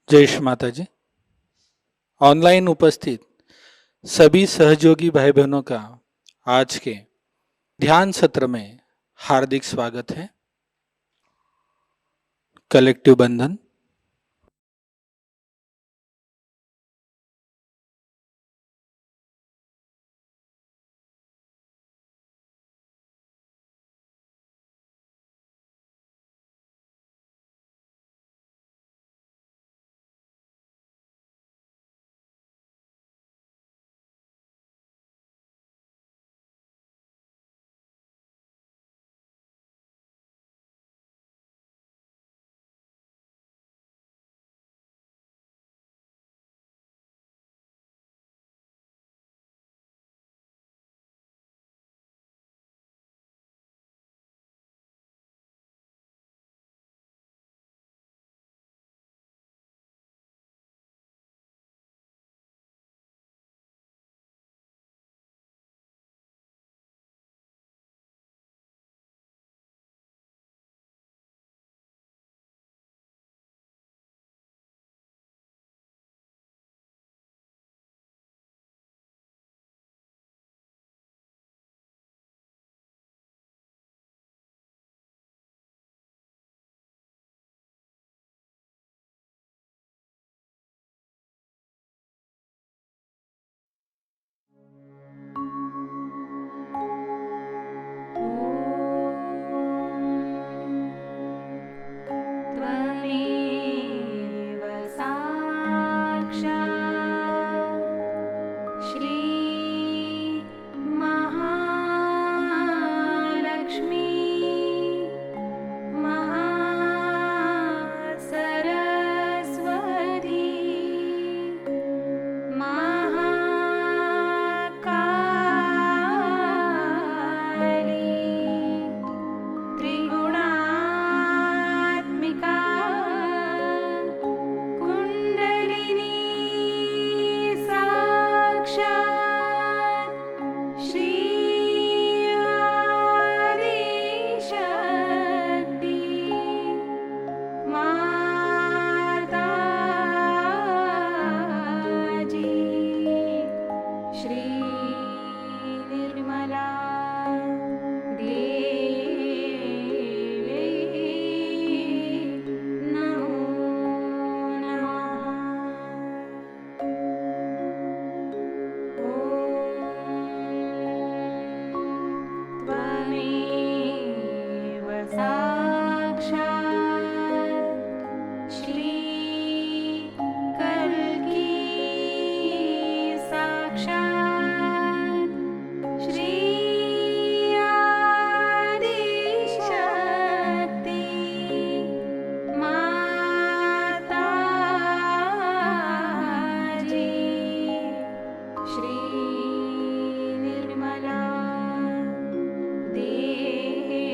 जय श्री माता जी। ऑनलाइन उपस्थित सभी सहयोगी भाई बहनों का आज के ध्यान सत्र में हार्दिक स्वागत है। कलेक्टिव बंधन। त्वमेव साक्षात् श्री महालक्ष्मी महासरस्वती महाकाली त्रिगुणात्मिका कुण्डलिनी साक्षात् श्री आदिशक्ति माताजी श्री निर्मला देवी नमो नमः। त्वमेव साक्षात् श्री कल्की साक्षात् श्री आदिशक्ति माताजी श्री निर्मला देवी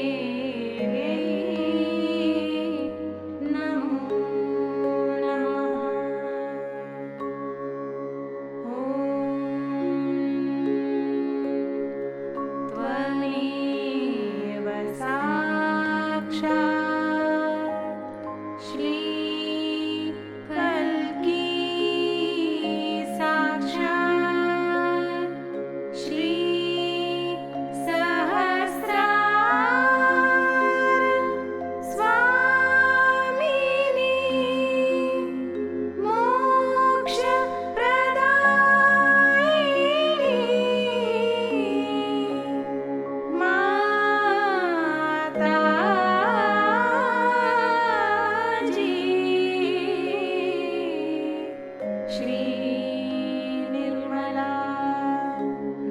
नमो नमः। त्वमेव साक्षात् श्री कल्की साक्षात् श्री सहस्रार स्वामिनी मोक्षप्रदायिनी माताजी श्री निर्मला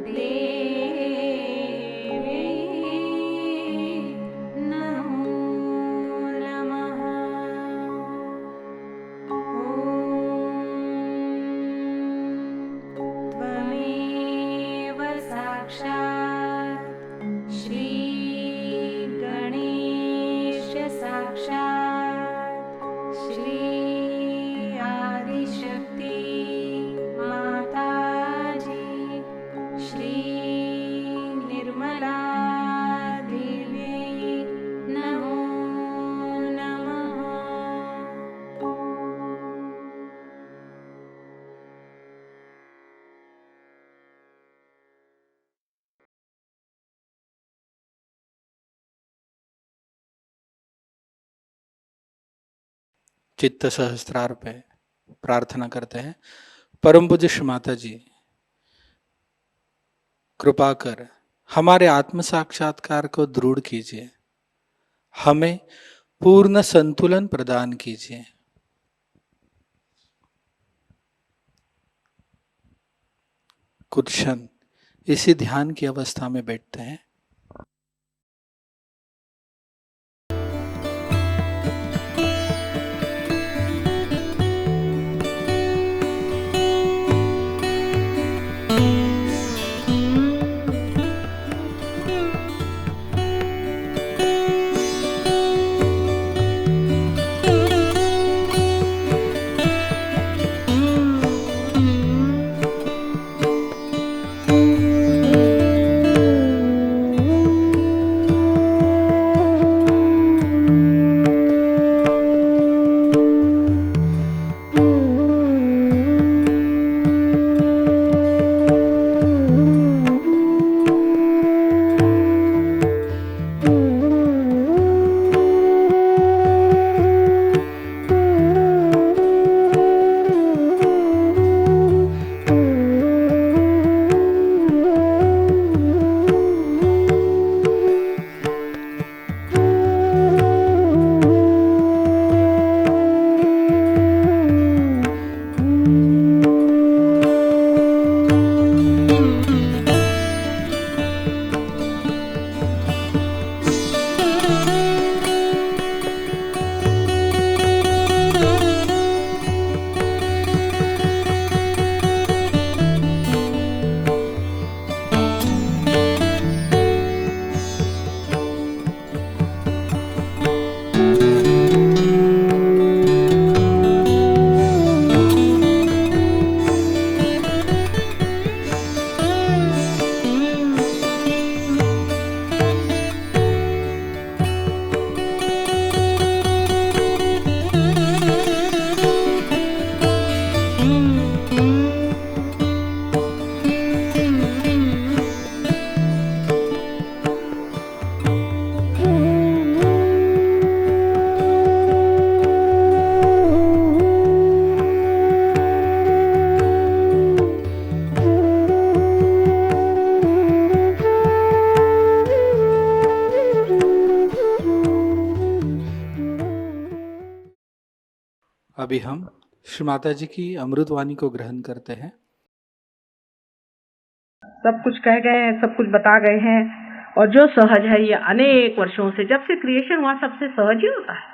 देवी नमो नमः। त्वमेव साक्षात् श्री गणेश साक्षात् श्री आदिशक्ति माताजी श्री निर्मला देवी नमो नमः। चित्त सहस्त्रार पे प्रार्थना करते हैं। परम पूज्य श्री माता जी, कृपा कर हमारे आत्म साक्षात्कार को दृढ़ कीजिए, हमें पूर्ण संतुलन प्रदान कीजिए। कुछ क्षण इसी ध्यान की अवस्था में बैठते हैं। अभी हम श्री माता जी की अमृतवाणी को ग्रहण करते हैं। सब कुछ कह गए हैं, सब कुछ बता गए हैं। और जो सहज है ये अनेक वर्षों से, जब से क्रिएशन हुआ सबसे सहज ही होता है।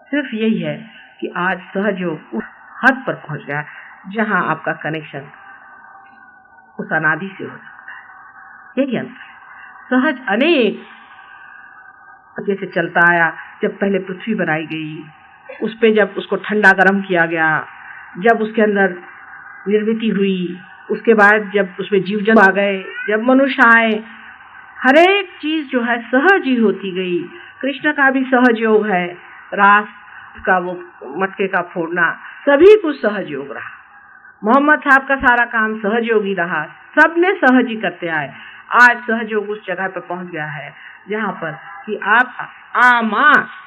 सिर्फ यही है कि आज सहज योग उस हद पर पहुंच गया जहां आपका कनेक्शन उस अनादि से हो सकता है। यही अंतर है। सहज अनेक जैसे चलता आया। जब पहले पृथ्वी बनाई गई, उस पे जब उसको ठंडा गर्म किया गया, जब उसके अंदर निर्मिति हुई, उसके बाद जब उसमें जीव जंतु आ गए, जब मनुष्य आए, हर एक चीज जो है सहज ही होती गई। कृष्ण का भी सहज योग है, रास का वो मटके का फोड़ना, सभी कुछ सहज योग रहा। मोहम्मद साहब का सारा काम सहज योगी रहा, सबने सहज ही करते आए। आज सहज योग उस जगह पर पहुंच गया है जहां पर कि आप आमास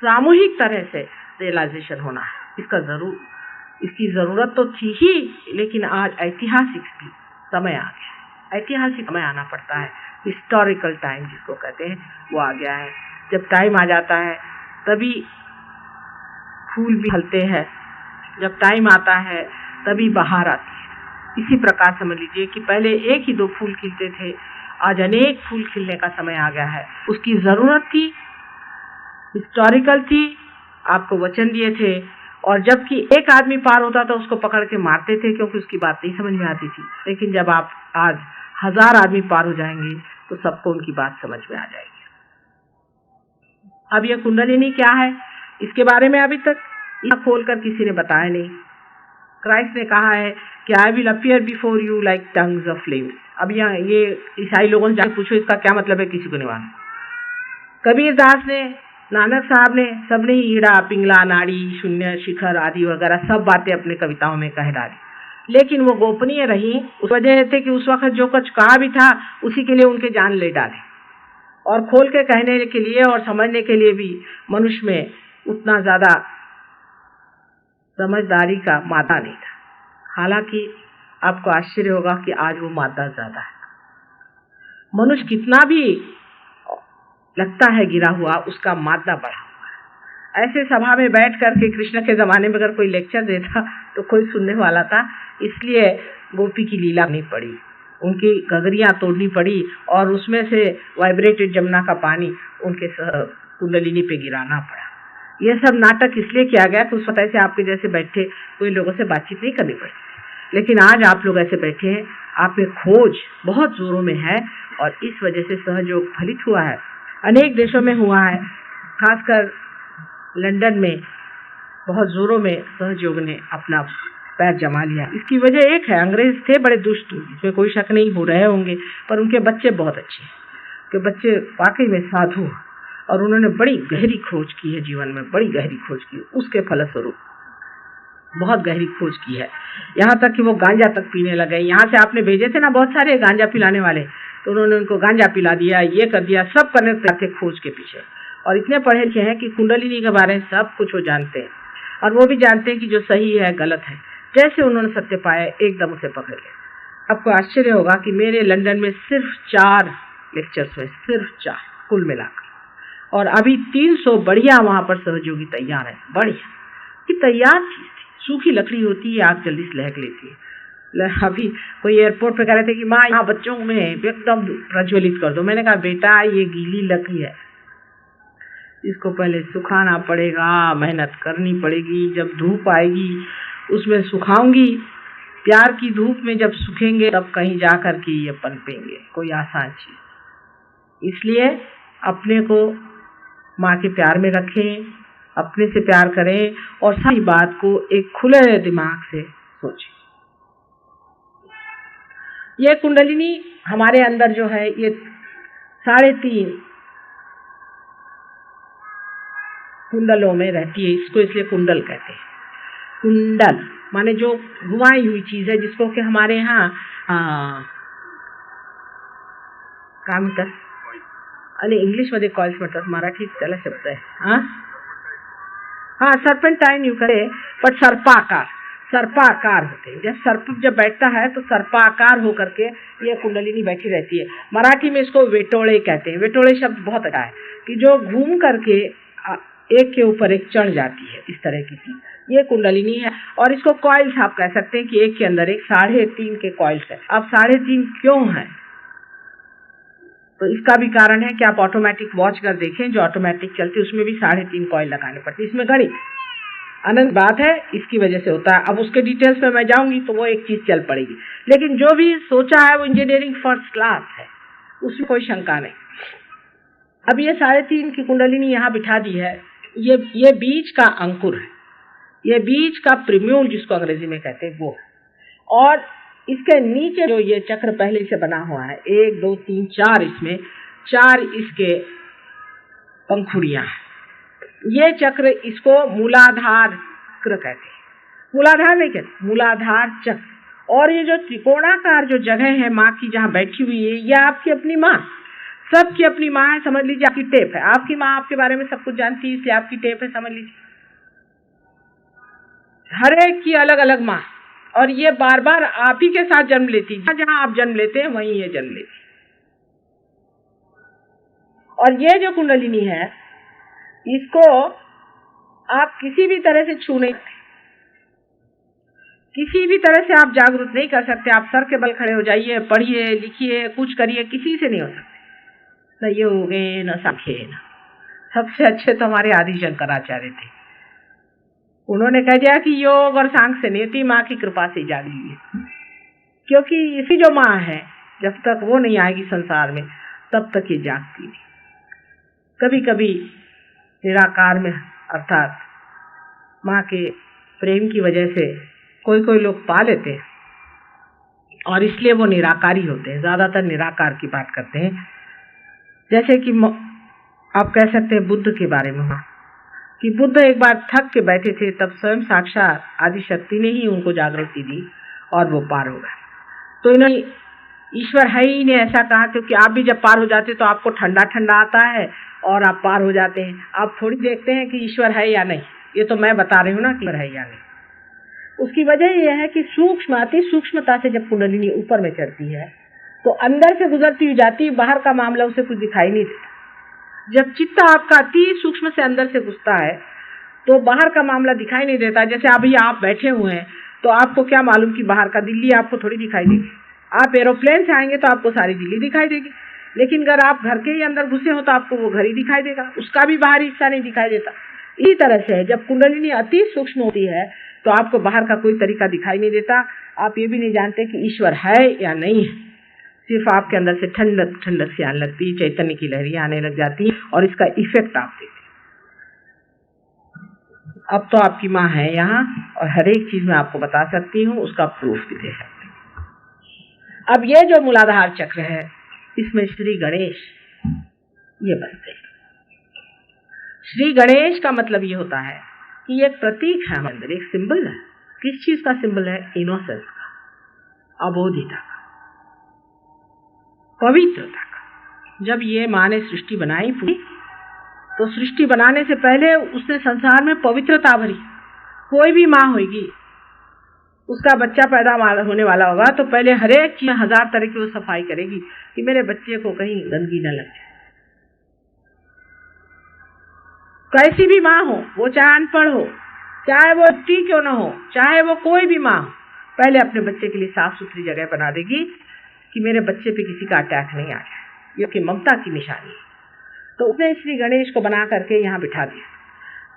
सामूहिक तरह से रियलाइजेशन होना है। इसकी जरूरत तो थी ही, लेकिन आज ऐतिहासिक भी समय आ गया। ऐतिहासिक समय आना पड़ता है, हिस्टोरिकल टाइम जिसको कहते हैं वो आ गया है। जब टाइम आ जाता है तभी फूल भी खिलते हैं, जब टाइम आता है तभी बहार आती है। इसी प्रकार समझ लीजिए कि पहले एक ही दो फूल खिलते थे, आज अनेक फूल खिलने का समय आ गया है। उसकी जरूरत थी, हिस्टोरिकल थी, आपको वचन दिए थे। और जबकि एक आदमी पार होता था उसको पकड़ के मारते थे क्योंकि उसकी बात नहीं समझ में आती थी। लेकिन जब आप आज 1000 आदमी पार हो जाएंगे तो सबको उनकी बात समझ में आ जाएगी। अब यह कुंडलिनी क्या है, इसके बारे में अभी तक खोल कर किसी ने बताया नहीं। क्राइस्ट ने कहा है कि I will appear before you like tongues of flames. अब यहाँ ये ईसाई लोगों से जाकर पूछो इसका क्या मतलब है, किसी को नहीं मालूम। कबीरदास ने, नानक साहब ने, सबने ही ईड़ा, पिंगला, नाड़ी, शून्य, शिखर आदि वगैरह सब बातें अपने कविताओं में कह डाली। लेकिन वो गोपनीय रही, उस वजह से कि उस वक्त जो कुछ कहा भी था उसी के लिए उनके जान ले डाले। और खोल के कहने के लिए और समझने के लिए भी मनुष्य में उतना ज़्यादा समझदारी का मादा नहीं था। हालांकि आपको आश्चर्य होगा कि आज वो मादा ज़्यादा है। मनुष्य कितना भी लगता है गिरा हुआ, उसका मादा बढ़ा हुआ है। ऐसे सभा में बैठ करके कृष्ण के ज़माने में अगर कोई लेक्चर देता तो कोई सुनने वाला था, इसलिए गोपी की लीला नहीं पड़ी, उनकी गगरियाँ तोड़नी पड़ी और उसमें से वाइब्रेटेड जमुना का पानी उनके कुंडलिनी पे गिराना पड़ा। ये सब नाटक इसलिए किया गया कि उस वक्त ऐसे आपके जैसे बैठे कोई लोगों से बातचीत नहीं करनी पड़ी। लेकिन आज आप लोग ऐसे बैठे हैं, आप में खोज बहुत जोरों में है और इस वजह से सहयोग फलित हुआ है। अनेक देशों में हुआ है, खासकर लंदन में बहुत जोरों में सहयोग ने अपना पैर जमा लिया। इसकी वजह एक है, अंग्रेज थे बड़े दुष्ट, इसमें कोई शक नहीं, हो रहे होंगे, पर उनके बच्चे बहुत अच्छे हैं, कि बच्चे वाकई में साधु और उन्होंने बड़ी गहरी खोज की है जीवन में, बड़ी गहरी खोज की, उसके फलस्वरूप बहुत गहरी खोज की है। यहाँ तक कि वो गांजा तक पीने लगे। यहाँ से आपने भेजे थे ना बहुत सारे गांजा पिलाने वाले, तो उन्होंने उनको गांजा पिला दिया, ये कर दिया, सब करने थे खोज के पीछे। और इतने पढ़े लिखे हैं कि कुंडलिनी के बारे में सब कुछ वो जानते हैं और वो भी जानते हैं कि जो सही है गलत है। जैसे उन्होंने सत्य पाया एकदम उसे पकड़ लिया। आपको आश्चर्य होगा कि मेरे लंदन में सिर्फ 4 लेक्चर्स हुए, सिर्फ 4 कुल मिलाकर, और अभी 300 बढ़िया वहाँ पर सहयोगी तैयार है। बढ़िया कि तैयार चीज़ थी, सूखी लकड़ी होती है, आग जल्दी से लहक लेती है। अभी कोई एयरपोर्ट पे कह रहे थे कि माँ यहाँ बच्चों में एकदम प्रज्वलित कर दो। मैंने कहा बेटा ये गीली लकड़ी है, इसको पहले सुखाना पड़ेगा, मेहनत करनी पड़ेगी, जब धूप आएगी उसमें सुखाऊंगी, प्यार की धूप में जब सूखेंगे तब कहीं जा कर के ये पनपेंगे, कोई आसान चीज़। इसलिए अपने को माँ के प्यार में रखें, अपने से प्यार करें और सारी बात को एक खुले दिमाग से सोचें। ये कुंडलिनी हमारे अंदर जो है ये 3.5 कुंडलों में रहती है, इसको इसलिए कुंडल कहते हैं। कुंडल माने जो घुमाई हुई चीज है, जिसको कि हमारे यहाँ काय म्हणतात, आणि इंग्लिशमध्ये कॉइल्स म्हणतात, मराठीत त्याला शब्द आहे हाँ सर्पेंटाइन यू करे, बट सर्पाकार होते हैं। जब सर्प जब बैठता है तो सर्पाकार होकर के ये कुंडलिनी बैठी रहती है। मराठी में इसको वेटोळे कहते हैं। वेटोळे शब्द बहुत अच्छा है कि जो घूम करके एक के ऊपर एक चढ़ जाती है, इस तरह की चीज ये कुंडलिनी है। और इसको कॉइल्स आप कह सकते हैं कि एक के अंदर एक 3.5 के कॉइल्स है। अब 3.5 क्यों है? तो इसका भी कारण है कि आप ऑटोमेटिक वॉच कर देखें, जो ऑटोमेटिक चलती है उसमें भी 3.5 कॉइल लगाने पड़ती है। इसमें गणित अनंत बात है, इसकी वजह से होता है। अब उसके डिटेल्स में मैं जाऊंगी तो वो एक चीज चल पड़ेगी, लेकिन जो भी सोचा है वो इंजीनियरिंग फर्स्ट क्लास है, उसमें कोई शंका नहीं। अब ये 3.5 की कुंडलिनी यहाँ बिठा दी है। ये बीज का अंकुर है, ये बीज का प्रिम्यूल जिसको अंग्रेजी में कहते हैं वो है। और इसके नीचे जो ये चक्र पहले से बना हुआ है, 1 2 3 4, इसमें 4 इसके पंखुड़ियां हैं। ये चक्र इसको मूलाधार चक्र कहते हैं। मूलाधार नहीं कहते, मूलाधार चक्र। और ये जो त्रिकोणाकार जो जगह है माँ की जहाँ बैठी हुई है, यह आपकी अपनी माँ, सबकी अपनी माँ है। समझ लीजिए आपकी टेप है, आपकी माँ आपके बारे में सब कुछ जानती है, इसलिए आपकी टेप है, समझ लीजिए। हर एक की अलग अलग माँ, और ये बार बार आप ही के साथ जन्म लेती है। जहाँ आप जन्म लेते हैं वहीं ये जन्म लेती है। और ये जो कुंडलिनी है, इसको आप किसी भी तरह से छू नहीं सकते, किसी भी तरह से आप जागरूक नहीं कर सकते। आप सर के बल खड़े हो जाइए, पढ़िए, लिखिए, कुछ करिए, किसी से नहीं हो सकते। न योगे न साखे न। सबसे अच्छे तो हमारे आदि शंकराचार्य थे। उन्होंने कह दिया कि योग और सांख्य से नियति माँ की कृपा से जाग लीजिए, क्योंकि इसी जो माँ है, जब तक वो नहीं आएगी संसार में तब तक ये जागती नहीं। कभी कभी निराकार में अर्थात माँ के प्रेम की वजह से कोई लोग पा लेते हैं और इसलिए वो निराकारी होते हैं। ज़्यादातर निराकार की बात करते हैं। जैसे कि आप कह सकते हैं बुद्ध के बारे में हुआ कि बुद्ध एक बार थक के बैठे थे, तब स्वयं साक्षात आदि शक्ति ने ही उनको जागृति दी और वो पार हो गए। तो इन्होंने ईश्वर है ही नहीं ऐसा कहा, क्योंकि आप भी जब पार हो जाते तो आपको ठंडा ठंडा आता है और आप पार हो जाते हैं। आप थोड़ी देखते हैं कि ईश्वर है या नहीं, ये तो मैं बता रही हूँ ना कि ईश्वर है या नहीं। उसकी वजह यह है कि सूक्ष्म अति सूक्ष्मता से जब कुंडलिनी ऊपर में चढ़ती है तो अंदर से गुजरती हुई जाती है, बाहर का मामला उसे कुछ दिखाई नहीं देता। जब चित्त आपका अति सूक्ष्म से अंदर से घुसता है तो बाहर का मामला दिखाई नहीं देता। जैसे अभी आप बैठे हुए हैं तो आपको क्या मालूम कि बाहर का दिल्ली आपको थोड़ी दिखाई देगी। आप एरोप्लेन से आएंगे तो आपको सारी दिल्ली दिखाई देगी, लेकिन अगर आप घर के ही अंदर घुसे हो तो आपको वो घर ही दिखाई देगा, उसका भी बाहरी हिस्सा नहीं दिखाई देता। इसी तरह से जब कुंडलिनी अति सूक्ष्म होती है तो आपको बाहर का कोई तरीका दिखाई नहीं देता। आप ये भी नहीं जानते कि ईश्वर है या नहीं है, सिर्फ आपके अंदर से ठंडक ठंडक सी आने लगती, चैतन्य की लहरी आने लग जाती है और इसका इफेक्ट आप देखते। अब तो आपकी माँ है यहाँ और हर एक चीज मैं आपको बता सकती हूँ, उसका प्रूफ भी दे सकती हूँ। अब ये जो मूलाधार चक्र है इसमें श्री गणेश ये बसते हैं। श्री गणेश का मतलब ये होता है कि ये एक प्रतीक है, हमारे अंदर एक सिंबल है। किस चीज का सिंबल है? इनोसेंस का, अबोधिता का, पवित्रता का। जब ये माँ ने सृष्टि बनाई पूरी, तो सृष्टि बनाने से पहले उसने संसार में पवित्रता भरी। कोई भी माँ होगी, उसका बच्चा पैदा होने वाला होगा तो पहले हर एक चीज 1000 तरह की वो सफाई करेगी कि मेरे बच्चे को कहीं गंदगी न लग जाए। कैसी भी माँ हो, वो चाहे अनपढ़ हो, चाहे वो टी क्यों ना हो, चाहे वो कोई भी माँ हो, पहले अपने बच्चे के लिए साफ सुथरी जगह बना देगी कि मेरे बच्चे पे किसी का अटैक नहीं आ जाए, ये कि ममता की निशानी है। तो उसने श्री गणेश को बना करके यहाँ बिठा दिया,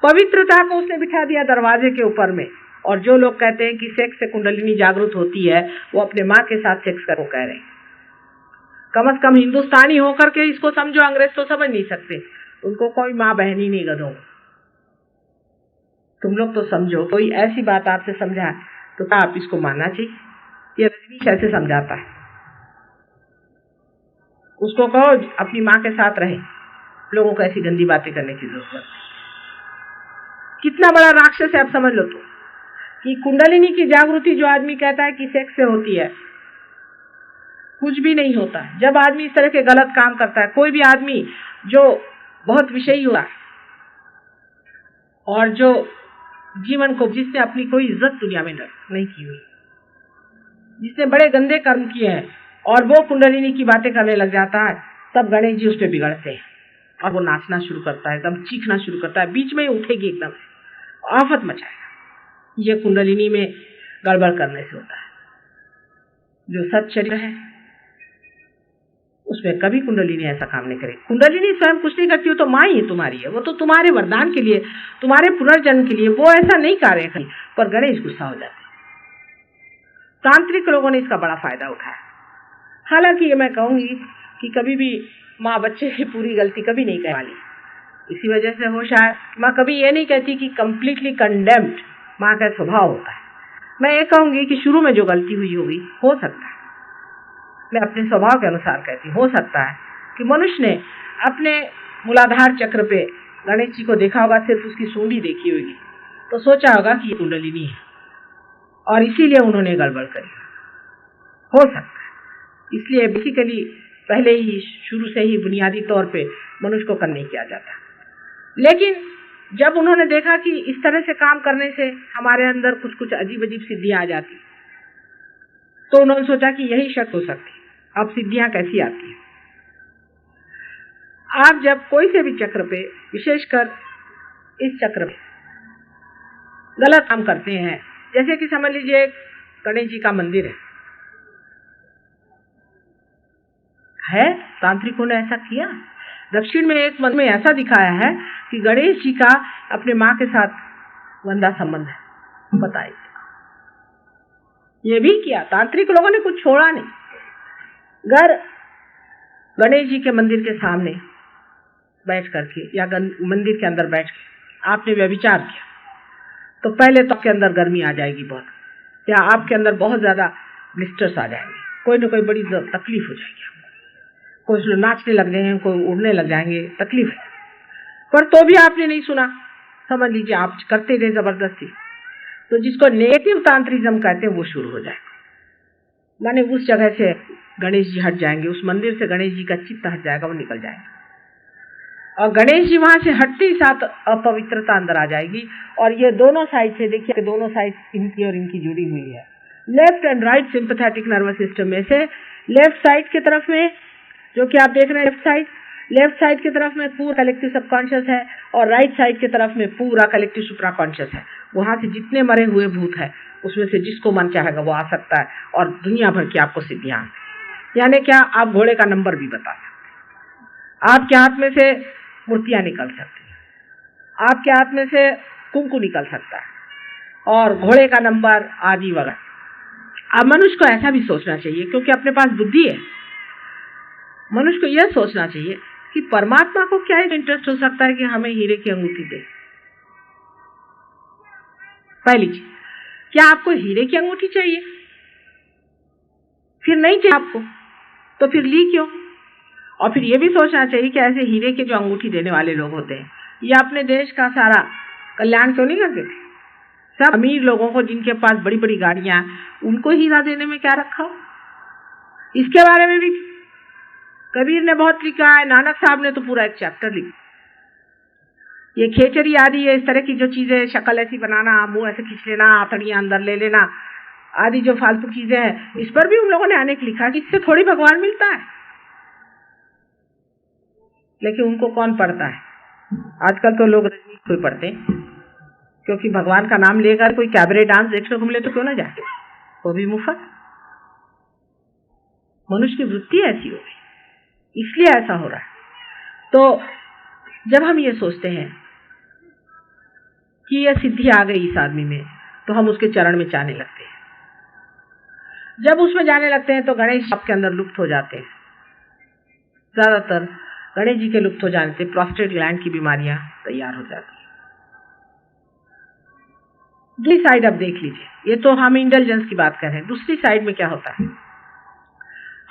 पवित्रता को उसने बिठा दिया दरवाजे के ऊपर में। और जो लोग कहते हैं कि सेक्स से कुंडलिनी जागृत होती है, वो अपने माँ के साथ सेक्स करो कह रहे हैं। कम से कम हिंदुस्तानी होकर के इसको समझो, अंग्रेज तो समझ नहीं सकते, उनको कोई माँ बहन ही नहीं गधों। तुम लोग तो समझो, कोई ऐसी बात आपसे समझा तो क्या आप इसको मानना चाहिए? ये रजनीश ऐसे समझाता है, उसको कहो अपनी माँ के साथ रहे, लोगों को ऐसी गंदी बातें करने की जरूरत नहीं। कितना बड़ा राक्षस है आप समझ लो तो, कि कुंडलिनी की जागृति जो आदमी कहता है कि सेक्स से होती है, कुछ भी नहीं होता। जब आदमी इस तरह के गलत काम करता है, कोई भी आदमी जो बहुत विषयी हुआ और जो जीवन को, जिसने अपनी कोई इज्जत दुनिया में नहीं की हुई, जिसने बड़े गंदे कर्म किए हैं और वो कुंडलिनी की बातें करने लग जाता है, तब गणेश जी उस पर बिगड़ते हैं और वो नाचना शुरू करता है, एकदम चीखना शुरू करता है, बीच में ही उठेगी, एकदम आफत मचाएगा। ये कुंडलिनी में गड़बड़ करने से होता है। जो सत शरीर है उसमें कभी कुंडलिनी ऐसा काम नहीं करेगी। कुंडलिनी स्वयं कुछ नहीं करती हो तो माँ ही तुम्हारी है, वो तो तुम्हारे वरदान के लिए, तुम्हारे पुनर्जन्म के लिए वो ऐसा नहीं कार्य करेगी। पर गणेश गुस्सा हो जाते। तांत्रिक लोगों ने इसका बड़ा फायदा उठाया। हालांकि ये मैं कहूंगी कि कभी भी माँ बच्चे की पूरी गलती कभी नहीं कहने वाली, इसी वजह से हो शायद माँ कभी ये नहीं कहती कि कंप्लीटली कंडेम्ड, माँ का स्वभाव होता है। मैं ये कहूंगी कि शुरू में जो गलती हुई होगी, हो सकता है, मैं अपने स्वभाव के अनुसार कहती, हो सकता है कि मनुष्य ने अपने मूलाधार चक्र पे गणेश जी को देखा होगा, सिर्फ उसकी सूंडी देखी होगी, तो सोचा होगा कि ये कुंडलिनी है और इसीलिए उन्होंने गड़बड़ करी। हो सकता है, इसलिए बेसिकली पहले ही शुरू से ही बुनियादी तौर पे मनुष्य को नहीं किया जाता। लेकिन जब उन्होंने देखा कि इस तरह से काम करने से हमारे अंदर कुछ कुछ अजीब अजीब सिद्धियां आ जाती, तो उन्होंने सोचा कि यही शक हो सकती। अब सिद्धियां कैसी आती हैं? आप जब कोई से भी चक्र पे, विशेषकर इस चक्र पे गलत काम करते हैं, जैसे कि समझ लीजिए गणेश जी का मंदिर है, तांत्रिकों ने ऐसा किया। दक्षिण में एक मंदिर में ऐसा दिखाया है कि गणेश जी का अपने माँ के साथ गंदा संबंध है, बताइए। ये भी किया, तांत्रिक लोगों ने कुछ छोड़ा नहीं। अगर गणेश जी के मंदिर के सामने बैठ करके या मंदिर के अंदर बैठ के आपने व्यभिचार किया, तो पहले तो आपके अंदर गर्मी आ जाएगी बहुत, या आपके अंदर बहुत ज्यादा ब्लिस्टर्स आ जाएंगे, कोई ना कोई बड़ी तकलीफ हो जाएगी। कुछ लोग नाचने लग जाएंगे, कोई उड़ने लग जाएंगे, तकलीफ है। पर तो भी आपने नहीं सुना, समझ लीजिए आप करते गए जबरदस्ती, तो जिसको नेगेटिव तांत्रिज्म कहते हैं वो शुरू हो जाएगा। माने उस जगह से गणेश जी हट जाएंगे, उस मंदिर से गणेश जी का चित्त हट जाएगा, वो निकल जाएंगे। और गणेश जी वहां से हटते ही साथ अपवित्रता अंदर आ जाएगी। और ये दोनों साइड से देखिए, दोनों साइड इनकी और इनकी जुड़ी हुई है। Left and right sympathetic nervous system में से लेफ्ट साइड की तरफ में, जो कि आप देख रहे हैं लेफ्ट साइड की तरफ में पूरा कलेक्टिव सबकॉन्शियस है, और राइट साइड की तरफ में पूरा कलेक्टिव सुप्राकॉन्शियस है। वहां से जितने मरे हुए भूत है उसमें से जिसको मन चाहेगा वो आ सकता है, और दुनिया भर की आपको सिद्धियां, यानी क्या, आप घोड़े का नंबर भी बता सकते, आपके हाथ में से मूर्तियां निकल सकती हैं, आपके हाथ में से कुंकू निकल सकता है, और घोड़े का नंबर आदि वगैरह। अब मनुष्य को ऐसा भी सोचना चाहिए, क्योंकि अपने पास बुद्धि है, मनुष्य को यह सोचना चाहिए कि परमात्मा को क्या इंटरेस्ट हो सकता है कि हमें हीरे की अंगूठी दे। पहली चीज, क्या आपको हीरे की अंगूठी चाहिए? फिर नहीं चाहिए आपको तो फिर ली क्यों? और फिर यह भी सोचना चाहिए कि ऐसे हीरे के जो अंगूठी देने वाले लोग होते हैं, ये अपने देश का सारा कल्याण क्यों नहीं करते थे? सब अमीर लोगों को, जिनके पास बड़ी बड़ी गाड़ियां हैं, उनको हीरा देने में क्या रखा? इसके बारे में भी कबीर ने बहुत लिखा है, नानक साहब ने तो पूरा एक चैप्टर लिखा। ये खेचरी आदि, ये इस तरह की जो चीजें, शक्ल ऐसी बनाना, मुंह ऐसे खींच लेना, आतड़ियां अंदर ले लेना आदि जो फालतू चीजें हैं, इस पर भी उन लोगों ने अनेक लिखा कि इससे थोड़ी भगवान मिलता है। लेकिन उनको कौन पढ़ता है? आजकल तो लोग रजनी कोई पढ़ते हैं, क्योंकि भगवान का नाम लेकर कोई कैबरे डांस देखने को मिले तो क्यों ना जाए, वो भी मुफ्त। मनुष्य की वृत्ति ऐसी हो गई, इसलिए ऐसा हो रहा है। तो जब हम ये सोचते हैं कि यह सिद्धि आ गई इस आदमी में, तो हम उसके चरण में जाने लगते हैं। जब उसमें जाने लगते हैं तो गणेश आपके अंदर लुप्त हो जाते हैं। ज्यादातर गणेश जी के लुप्त हो जाने से प्रोस्टेट ग्लैंड की बीमारियां तैयार हो जाती है। दूसरी साइड अब देख लीजिए, ये तो हम इंटेलिजेंस की बात कर रहे हैं, दूसरी साइड में क्या होता है।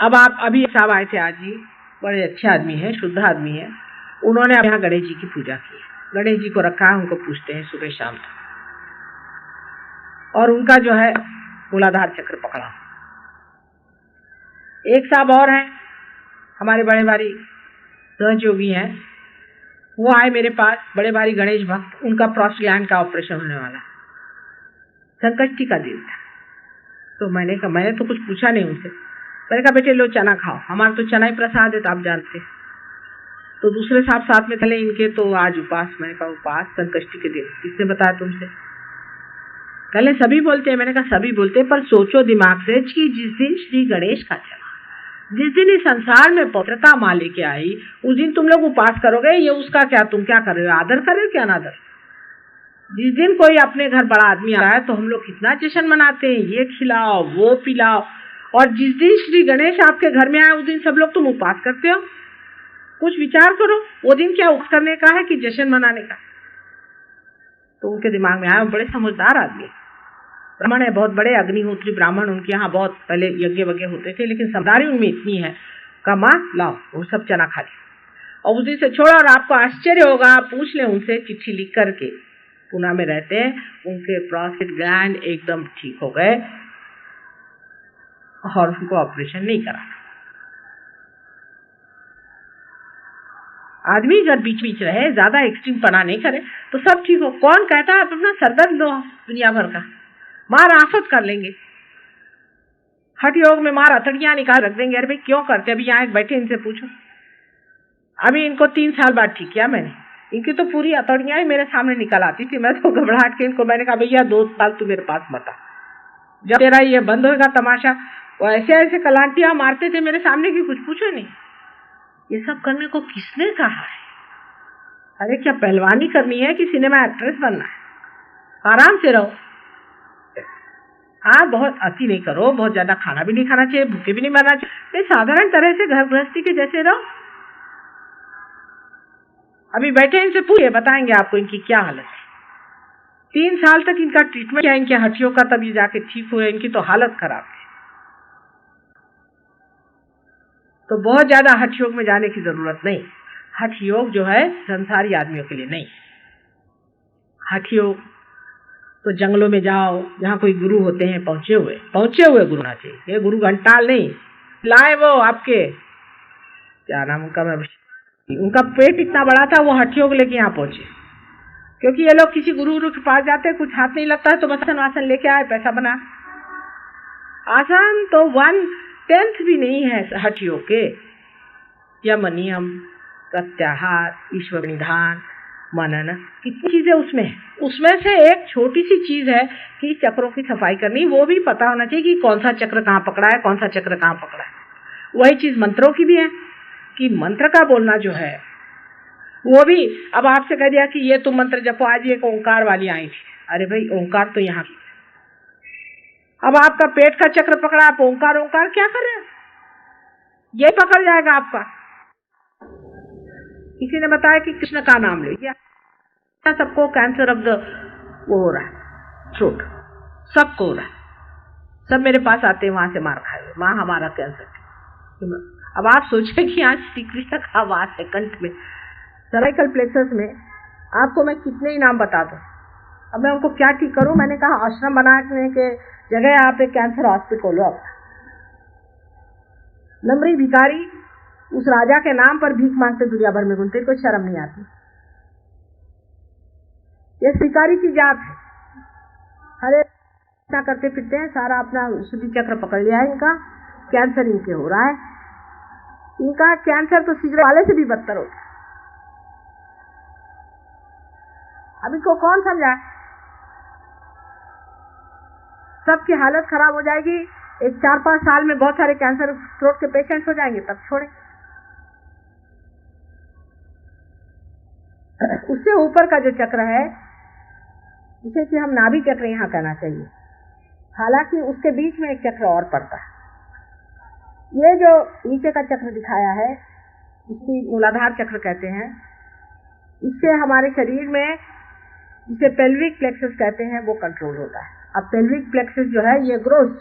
अब आप अभी साहब आए थे आज जी, बड़े अच्छे आदमी है, शुद्ध आदमी है, उन्होंने अब यहाँ गणेश जी की पूजा की, गणेश जी को रखा है, उनको पूछते हैं सुबह शाम तक, और उनका जो है मूलाधार चक्र पकड़ा। एक साहब और हैं, हमारे बड़े भारी सहयोगी हैं, वो आए मेरे पास, बड़े भारी गणेश भक्त, उनका प्रोस्टेट ग्लैंड का ऑपरेशन होने वाला, संकष्टी का दिन था। तो मैंने कहा, मैंने तो कुछ पूछा नहीं उनसे, मैंने कहा बेटे लो चना खाओ, हमारा तो चना ही प्रसाद है, तो आप जानते हैं। तो दूसरे साहब साथ में चले इनके, तो आज उपास। मैंने कहा उपास संकष्टी के दिन, किसने बताया तुमसे? कहले सभी बोलते हैं। मैंने कहा सभी बोलते हैं, पर सोचो दिमाग से कि जिस दिन श्री गणेश का चला, जिस दिन इस संसार में पवित्रता माँ लेके आई, उस दिन तुम लोग उपास करोगे, ये उसका क्या, तुम क्या कर रहे हो, आदर कर रहे हो क्या अनादर? जिस दिन कोई अपने घर बड़ा आदमी आ रहा है तो हम लोग कितना जश्न मनाते हैं, ये खिलाओ वो पिलाओ, और जिस दिन श्री गणेश आपके घर में आए उस दिन सब लोग तुम उपास करते हो। कुछ विचार करो, वो दिन क्या उपवास करने का है कि जश्न मनाने का? तो उनके दिमाग में आया, बड़े समझदार आदमी, ब्राह्मण है, बहुत बड़े अग्निहोत्री ब्राह्मण, उनके यहाँ बहुत पहले यज्ञ वज्ञ होते थे, लेकिन समझदारी उनमें इतनी है, का माँ लाओ वो सब चना खा लिया और उस दिन से छोड़ा। और आपको आश्चर्य होगा, आप पूछ लें उनसे, चिट्ठी लिख करके, पुणे में रहते हैं, उनके प्रोस्टेट ग्लैंड एकदम ठीक हो गए और उनको ऑपरेशन नहीं करा। आदमी अगर बीच बीच रहे, ज्यादा एक्सट्रीम पना नहीं करे, तो सब ठीक हो। कौन कहता है आप अपना सरदर्द लो दुनिया भर का, मार आफत कर लेंगे। हठ योग में मार अतड़ियां निकाल रख देंगे। अरे भाई क्यों करते? अभी यहाँ बैठे, इनसे पूछो। अभी इनको 3 साल बाद ठीक किया मैंने, इनकी तो पूरी अतड़ियां ही मेरे सामने निकल आती थी। मैं तो घबराहट के इनको, मैंने कहा भैया 2 साल तू मेरे पास मत आ, जब तेरा ये बंद होगा तमाशा। वो ऐसे ऐसे कलांटियां मारते थे मेरे सामने की कुछ पूछो नहीं। ये सब करने को किसने कहा है? अरे क्या पहलवानी करनी है कि सिनेमा एक्ट्रेस बनना है? आराम से रहो। हाँ, बहुत अति नहीं करो, बहुत ज्यादा खाना भी नहीं खाना चाहिए, भूखे भी नहीं मरना चाहिए, साधारण तरह से घर गृहस्थी के जैसे रहो। अभी बैठे, इनसे पूछिए, बताएंगे आपको इनकी क्या हालत है। 3 साल तक इनका ट्रीटमेंट किया इनके हड्डियों का, तब ये जाके ठीक हुए। इनकी तो हालत खराब है। तो बहुत ज्यादा हठ योग में जाने की जरूरत नहीं। हठ योग जो है संसारी आदमियों के लिए नहीं। हठ योग तो जंगलों में जाओ, जहाँ कोई गुरु होते हैं, पहुंचे हुए गुरु होना चाहिए। ये गुरु घंटाल नहीं, लाए वो आपके क्या नाम उनका, मैं उनका पेट इतना बड़ा था वो हड्डियों को लेके यहाँ पहुंचे, क्योंकि ये लोग किसी गुरु के पास जाते कुछ हाथ नहीं लगता है तो बस आसन लेके आए, पैसा बना। आसन तो 1/10 भी नहीं है हड्डियों के। यम नियम, प्रत्याहार, ईश्वर निधान, मनन, कितनी चीजें उसमें है। उसमें से एक छोटी सी चीज है कि चक्रों की सफाई करनी, वो भी पता होना चाहिए कि कौन सा चक्र कहाँ पकड़ा है, कौन सा चक्र कहाँ पकड़ा है। वही चीज मंत्रों की भी है कि मंत्र का बोलना जो है वो भी। अब आपसे कह दिया कि ये तुम मंत्र जपो, आज एक ओंकार वाली आई थी, अरे भाई ओंकार तो यहाँ की। अब आपका पेट का चक्र पकड़ा, आप ओंकार ओंकार क्या कर रहे हैं, ये पकड़ जाएगा आपका। किसी ने बताया कि कृष्ण का नाम ले लिया, सबको कैंसर ऑफ द वो हो रहा है, थ्रोट, सबको हो रहा है। सब मेरे पास आते हैं वहां से मार खाए, माँ हमारा कैंसर। अब आप सोचें कि आज श्री कृष्ण का वास है कंठ में, सर्वाइकल प्लेक्सस में। आपको मैं कितने ही नाम बता दूं, अब मैं उनको क्या ठीक करूं। मैंने कहा आश्रम बनाने के जगह आप एक कैंसर हॉस्पिटल खोलो। अपना नमरी भिखारी उस राजा के नाम पर भीख मांगते दुनिया भर में घूमते, कोई शर्म नहीं आती। ये भिखारी की जात है, हरे करते फिरते हैं, सारा अपना शुद्धि चक्र पकड़ लिया है। इनका कैंसर इनके हो रहा है। इनका कैंसर तो सिगरेट वाले से भी बदतर होता है। अब इनको कौन समझाए, सबकी हालत खराब हो जाएगी। एक 4-5 साल में बहुत सारे कैंसर थ्रोट के पेशेंट्स हो जाएंगे, तब छोड़े। उससे ऊपर का जो चक्र है, जिसे कि हम नाभि चक्र यहाँ कहना चाहिए, हालांकि उसके बीच में एक चक्र और पड़ता है। ये जो नीचे का चक्र दिखाया है, इसकी मूलाधार चक्र कहते हैं। इससे हमारे शरीर में, जिसे पेल्विक प्लेक्सस कहते हैं, वो कंट्रोल होता है। अब पेल्विक प्लेक्सस जो है ये ग्रोथ,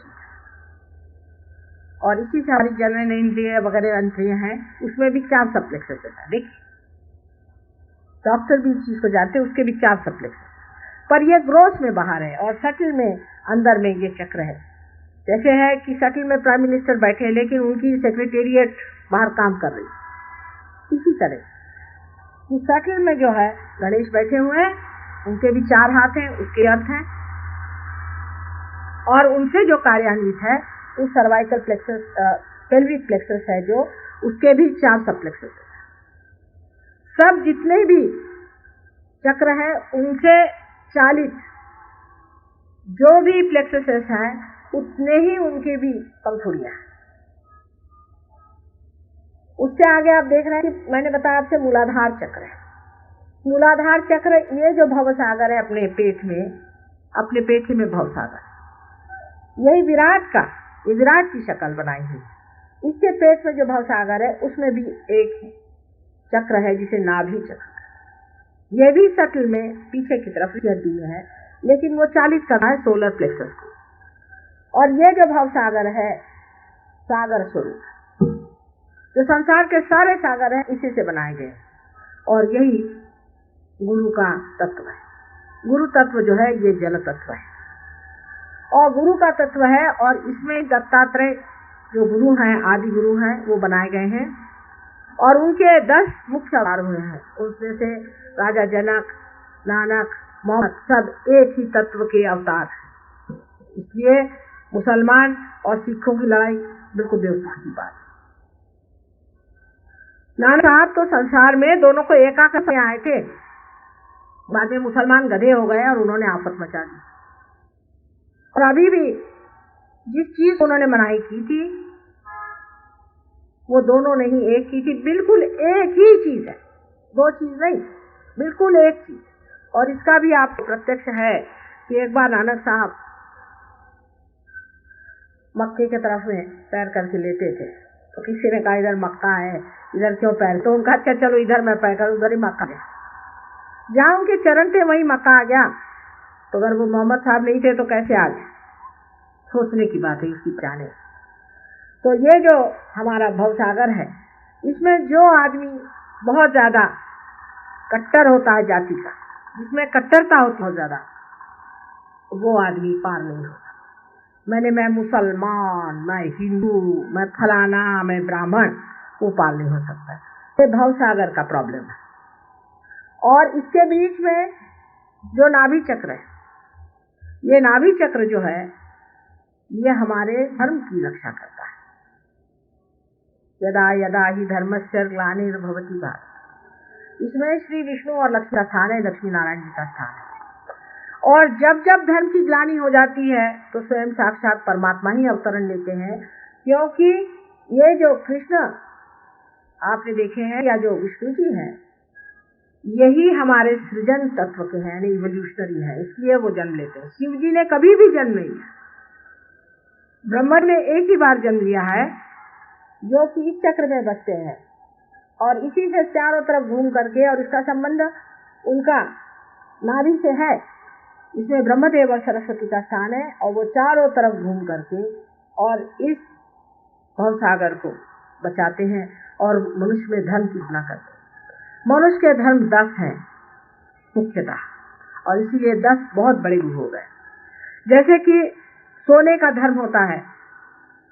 और इसी से हमारी जनन इंद्रिय वगैरह इंद्रिय हैं, उसमें भी 4 सब प्लेक्सस होता है। देखिए डॉक्टर भी इस चीज को जानते हैं, उसके भी 4 सब प्लेक्सस, पर ये ग्रोथ में बाहर है और सटल में अंदर में ये चक्र है। जैसे है कि सटल में प्राइम मिनिस्टर बैठे हैं लेकिन उनकी सेक्रेटेरिएट बाहर काम कर रही है। इसी तरह कि सटल में जो है गणेश बैठे हुए हैं, उनके भी 4 हाथ हैं, उसके अर्थ हैं, और उनसे जो कार्यान्वित है वो सर्वाइकल प्लेक्सस, पेल्विक प्लेक्सस है, जो उसके भी 4 सब प्लेक्सस है। सब जितने भी चक्र हैं उनसे 40 जो भी प्लेक्ससेस हैं उतने ही उनके भी पंखुड़ियां। उससे आगे आप देख रहे हैं कि मैंने बताया आपसे मूलाधार चक्र है। मूलाधार चक्र, ये जो भवसागर है अपने पेट में, अपने पेट में भवसागर, यही विराट का, ये विराट की शक्ल बनाई हुई। इसके पेट में जो भवसागर है उसमें भी एक चक्र है जिसे नाभि चक्र। ये भी सटल में पीछे की तरफ हड्डी में है, लेकिन वो 40 का है सोलर प्लेक्सस को। और ये जो भवसागर है, सागर स्वरूप, जो संसार के सारे सागर हैं इसी से बनाए गए, और यही गुरु का तत्व है। गुरु तत्व जो है ये जल तत्व है और गुरु का तत्व है, और इसमें दत्तात्रेय जो गुरु हैं, आदि गुरु हैं, वो बनाए गए हैं, और उनके 10 मुख्य अवतार हुए हैं। उसमें से राजा जनक, नानक, मोहम्मद सब एक ही तत्व के अवतार हैं। इसलिए मुसलमान और सिखों की लड़ाई बिल्कुल बेवकूफ की बात। नानक साहब तो संसार में दोनों को एका करके आए थे, बाद में मुसलमान गधे हो गए और उन्होंने आफत मचा दी। और अभी भी जिस चीज उन्होंने मनाही की थी वो दोनों ने ही एक की थी, बिल्कुल एक ही चीज है, 2 चीज नहीं, बिल्कुल एक चीज। और इसका भी आपको प्रत्यक्ष है कि एक बार नानक साहब मक्के के तरफ में पैर करके लेटे थे, तो किसी ने कहा इधर मक्का है, इधर क्यों पैर, तो उनका अच्छा चलो इधर मैं पैर करूं, उधर ही मक्का गया। जहां उनके चरण थे वहीं मक्का आ गया, तो अगर वो मोहम्मद साहब नहीं थे तो कैसे आ गए? सोचने की बात है, इसकी जाने। तो ये जो हमारा भवसागर है, इसमें जो आदमी बहुत ज्यादा कट्टर होता है जाति का, जिसमें कट्टरता होती है बहुत ज्यादा, वो आदमी पार नहीं होता। मैं मुसलमान, मैं हिंदू, मैं फलाना, मैं ब्राह्मण, वो पार नहीं हो सकता। ये भव सागर का प्रॉब्लम है। और इसके बीच में जो नाभि चक्र है, ये नाभि चक्र जो है ये हमारे धर्म की रक्षा करता है। यदा यदा ही धर्मस्य ग्लानिर्भवति भारत, इसमें श्री विष्णु और लक्ष्मी का स्थान है, लक्ष्मी नारायण जी का स्थान है। और जब जब धर्म की ग्लानि हो जाती है तो स्वयं साक्षात परमात्मा ही अवतरण लेते हैं, क्योंकि ये जो कृष्ण आपने देखे हैं या जो विष्णु जी हैं, यही हमारे सृजन तत्व के हैं, इवोल्यूशनरी है, इसलिए वो जन्म लेते हैं। शिव जी ने कभी भी जन्म नहीं लिया, ब्रह्मा ने एक ही बार जन्म लिया है, जो कि इस चक्र में बसते हैं और इसी से चारों तरफ घूम करके, और इसका संबंध उनका नाभि से है। इसमें ब्रह्मदेव और सरस्वती का स्थान है और वो चारों तरफ घूम करके और इस भवसागर को बचाते हैं और मनुष्य में धर्म की स्थापना करते हैं। मनुष्य के धर्म 10 हैं मुख्यतः, और इसीलिए 10 बहुत बड़े भी हो गए। जैसे कि सोने का धर्म होता है,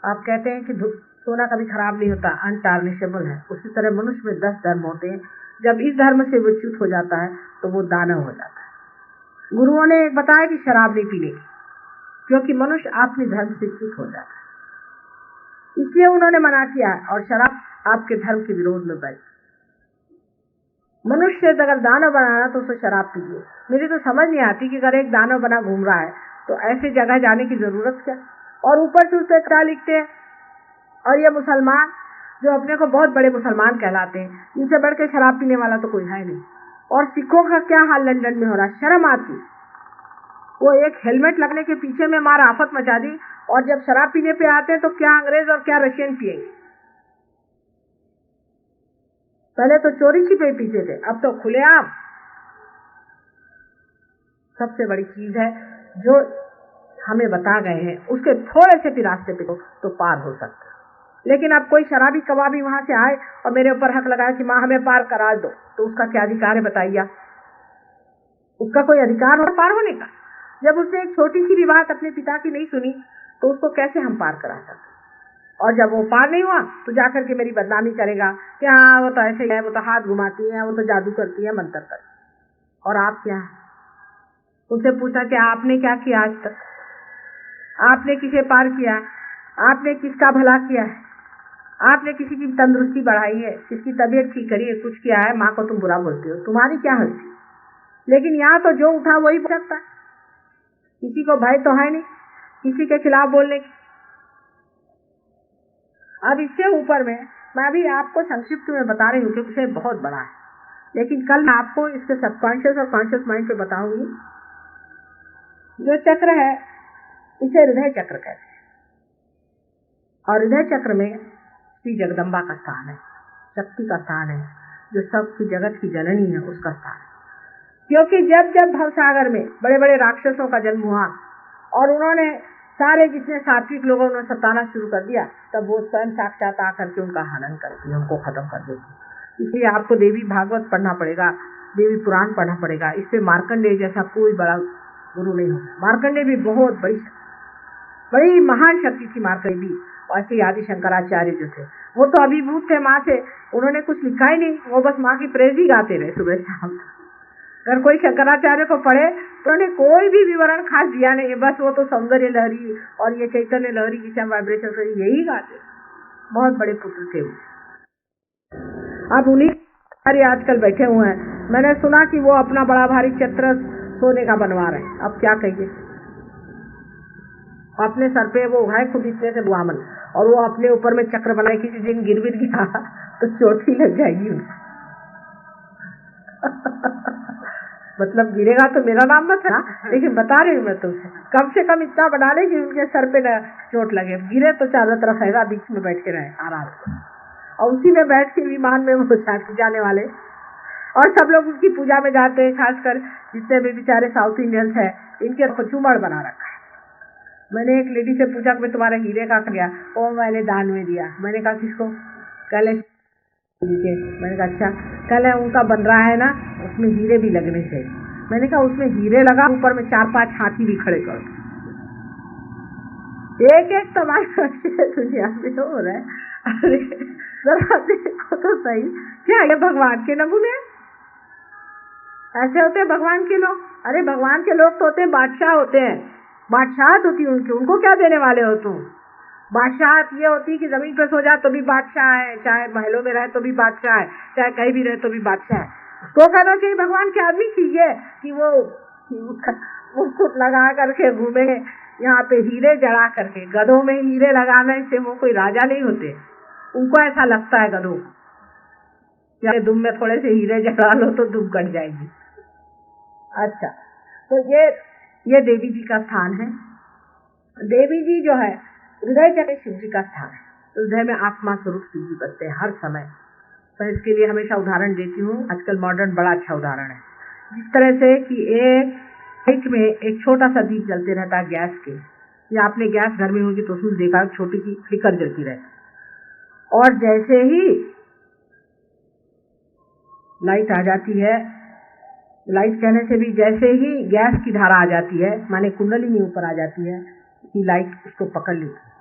आप कहते हैं कि सोना कभी खराब नहीं होता, अनटार्निशेबल है। उसी तरह मनुष्य में 10 धर्म होते हैं। जब इस धर्म से वो च्युत हो जाता है तो वो दानव हो जाता है। गुरुओं ने बताया कि शराब नहीं पीने की, क्योंकि मनुष्य अपने धर्म से च्युत हो जाता है, इसलिए उन्होंने मना किया। और शराब आपके धर्म के विरोध में बैठ। मनुष्य अगर दानव बनाना तो उसे शराब पीजिए। मेरी तो समझ नहीं आती कि अगर एक दानव बना घूम रहा है तो ऐसे जगह जाने की जरूरत क्या। और ऊपर से उससे क्या लिखते हैं, और ये मुसलमान जो अपने को बहुत बड़े मुसलमान कहलाते हैं, इनसे बढ़ के शराब पीने वाला तो कोई है नहीं। और सिखों का क्या हाल लंदन में हो रहा, शर्म आती। वो एक हेलमेट लगने के पीछे में मार आफत मचा दी, और जब शराब पीने पे आते हैं तो क्या अंग्रेज और क्या रशियन पिएंगे। पहले तो चोरी छिपे पीते थे, अब तो खुलेआम। सबसे बड़ी चीज है जो हमें बता गए हैं, उसके थोड़े से भी रास्ते पे तो पार हो सकता है। लेकिन अब कोई शराबी कबाबी वहां से आए और मेरे ऊपर हक लगाए कि माँ हमें पार करा दो, तो उसका क्या अधिकार है बताइए। उसका कोई अधिकार हो पार होने का? जब उसने एक छोटी सी भी बात अपने पिता की नहीं सुनी तो उसको कैसे हम पार करा सकते। और जब वो पार नहीं हुआ तो जाकर के मेरी बदनामी करेगा कि हाँ वो तो ऐसे ही है, वो तो हाथ घुमाती है, वो तो जादू करती है, मंत्र करती है। और आप क्या है? उनसे पूछा कि आपने क्या किया आज तक? आपने किसे पार किया? आपने किसका भला किया है? आपने किसी की तंदुरुस्ती बढ़ाई है, किसकी तबीयत ठीक करी है, कुछ किया है? माँ को तुम बुरा बोलते हो, तुम्हारी क्या हस्ती। लेकिन यहाँ तो जो उठा वही बोल सकता है, किसी को भय तो है नहीं किसी के खिलाफ बोलने की। अब इससे ऊपर में मैं अभी आपको संक्षिप्त में बता रही हूँ क्योंकि विषय बहुत बड़ा है, लेकिन कल मैं आपको इसके सबकॉन्शियस और कॉन्शियस माइंड पे बताऊंगी। जो चक्र है इसे हृदय चक्र कहते हैं, और हृदय चक्र में श्री जगदम्बा का स्थान है, शक्ति का स्थान है, जो सबकी जगत की जननी है, उसका स्थान है। क्योंकि जब जब भवसागर में बड़े बड़े राक्षसों का जन्म हुआ और उन्होंने सारे जितने सात्विक लोगों ने सताना शुरू कर दिया, तब वो स्वयं साक्षात आकर के उनका हनन करती है, उनको खत्म कर देती। इसलिए आपको देवी भागवत पढ़ना पड़ेगा, देवी पुराण पढ़ना पड़ेगा। इससे मार्कंडेय जैसा कोई बड़ा गुरु नहीं हो। मार्कंडेय भी बहुत बड़ी महान शक्ति थी मार्कंडेय भी। और ऐसे आदि शंकराचार्य जो थे वो तो अभिभूत थे माँ से, उन्होंने कुछ लिखा ही नहीं, वो बस माँ की प्रेज ही गाते रहे सुबह शाम। अगर कोई शंकराचार्य को पढ़े तो उन्हें कोई भी विवरण खास दिया नहीं, बस वो तो सौंदर्य लहरी और ये चैतन्य लहरी जिसे हम वाइब्रेशन से यही गाते। बहुत बड़े पुत्र थे वो। अब उन्हीं सारे आजकल बैठे हुए हैं। मैंने सुना कि वो अपना बड़ा भारी छत्र सोने का बनवा रहे हैं। अब क्या कहिए, अपने सर पे वो है खुद इतने से बुआमन, और वो अपने ऊपर में चक्र बनाए, किसी दिन गिर गया तो चोट ही लग जाएगी उनको। मतलब गिरेगा तो मेरा नाम मत है, लेकिन बता रही हूँ मैं तुमसे, कम से कम इतना बना ले कि उनके सर पे न चोट लगे। गिरे तो चारों तरफ हैगा, बीच में बैठ के रहे आराम से, और उसी में बैठ के विमान में वो जाने वाले, और सब लोग उसकी पूजा में जाते हैं। खासकर जितने भी बेचारे साउथ इंडियंस हैं, इनके खुचुमड़ बना रखा है। मैंने एक लेडी से पूछा कि तुम्हारे हीरे का क्या? वो मैंने दान में दिया। मैंने कहा किसको? कल मैंने कहा अच्छा, कल उनका बन रहा है ना, उसमें हीरे भी लगने चाहिए। मैंने कहा उसमें हीरे लगा, ऊपर में 4-5 हाथी भी खड़े करो। एक एक तमाशा दुनिया में हो रहा है। अरे जरा देखो तो सही, क्या ये भगवान के नमूने ऐसे होते हैं भगवान के लोग? अरे भगवान के लोग तो होते हैं, बादशाह होते हैं, बादशाहत होती है उनकी, उनको क्या देने वाले हो तुम? बादशाहत ये होती है कि जमीन पर सो जाए तो भी बादशाह है, चाहे महलों में रहे तो भी बादशाह है, चाहे कहीं भी रहे तो भी बादशाह है। तो कहना चाहिए भगवान के आदमी की ये कि वो मुकुट लगा करके घूमे, यहाँ पे हीरे जड़ा करके, गधों में हीरे लगाने से वो कोई राजा नहीं होते। उनको ऐसा लगता है गधों या दुम में थोड़े से हीरे जड़ा लो तो दुम कट जाएगी। अच्छा, तो ये देवी जी का स्थान है। देवी जी जो है हृदय चक्र शिव जी का स्थान है। हृदय में आत्मा स्वरूप शिव जी बसते हैं हर समय। तो इसके लिए हमेशा उदाहरण देती हूँ। आजकल मॉडर्न बड़ा अच्छा उदाहरण है, जिस तरह से कि एक में एक छोटा सा दीप जलते रहता है गैस के, या आपने गैस घर में होगी तो उसमें देखा छोटी सी फ्लिकर जलती रहती, और जैसे ही लाइट आ जाती है, लाइट कहने से भी जैसे ही गैस की धारा आ जाती है, माने कुंडलिनी ऊपर आ जाती है, कि लाइट उसको पकड़ लेती है,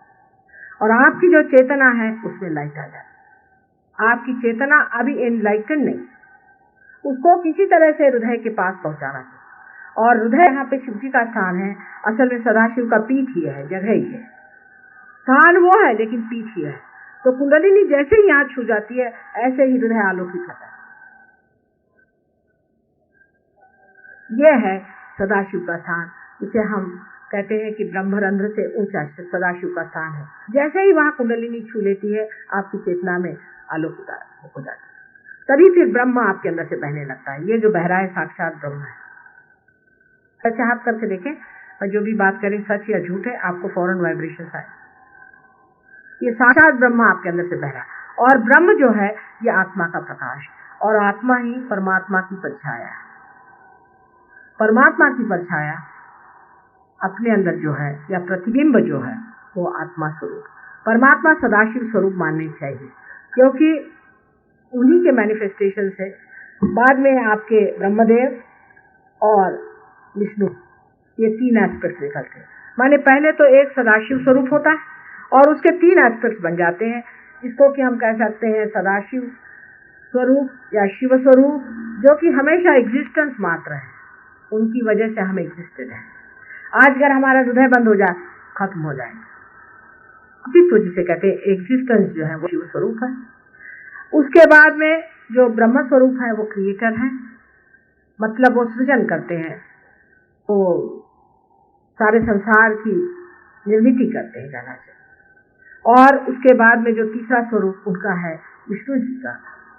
और आपकी जो चेतना है उसमें लाइट आ जाती है। आपकी चेतना अभी एनलाइटन नहीं, उसको किसी तरह से हृदय के पास पहुंचाना चाहिए। और हृदय यहाँ पे शिव जी का स्थान है। असल में सदाशिव का पीठ ही है, जगह ही है, स्थान वो है लेकिन पीठ ही है। तो कुंडलिनी जैसे ही यहाँ छू जाती है ऐसे ही हृदय आलोकित होता है। यह है सदाशिव का स्थान, जिसे हम कहते हैं कि ब्रह्मरंध्र से ऊंचा सदाशिव का स्थान है। जैसे ही वहां कुंडलिनी छू लेती है आपकी चेतना में आलोक हो जाता है, तभी फिर ब्रह्म आपके अंदर से बहने लगता है। ये जो बह रहा है साक्षात ब्रह्म है। सच हाथ करके देखें, और जो भी बात करें सच या झूठ है, आपको फौरन वाइब्रेशन आए। ये साक्षात ब्रह्म आपके अंदर से बह रहा है। और ब्रह्म जो है ये आत्मा का प्रकाश, और आत्मा ही परमात्मा की परछाया है। परमात्मा की परछाया अपने अंदर जो है, या प्रतिबिंब जो है, वो आत्मा स्वरूप, परमात्मा सदाशिव स्वरूप मानने चाहिए, क्योंकि उन्हीं के मैनिफेस्टेशन से बाद में आपके ब्रह्मदेव और विष्णु, ये तीन एस्पेक्ट निकलते हैं। माने पहले तो एक सदाशिव स्वरूप होता है और उसके तीन एस्पेक्ट बन जाते हैं, जिसको कि हम कह सकते हैं सदाशिव स्वरूप या शिव स्वरूप, जो कि हमेशा एग्जिस्टेंस मात्र है, उनकी वजह से हम एग्जिस्टेड हैं। आज अगर हमारा हृदय बंद हो जाए, खत्म हो जाएगा। अस्तित्व जिसे कहते हैं, एग्जिस्टेंस जो है वो शिव स्वरूप है। उसके बाद में जो ब्रह्म स्वरूप है वो क्रिएटर है, मतलब वो सृजन करते हैं, वो सारे संसार की निर्मिति करते हैं कहना चाहिए। और उसके बाद में जो तीसरा स्वरूप उनका है विष्णु जी का,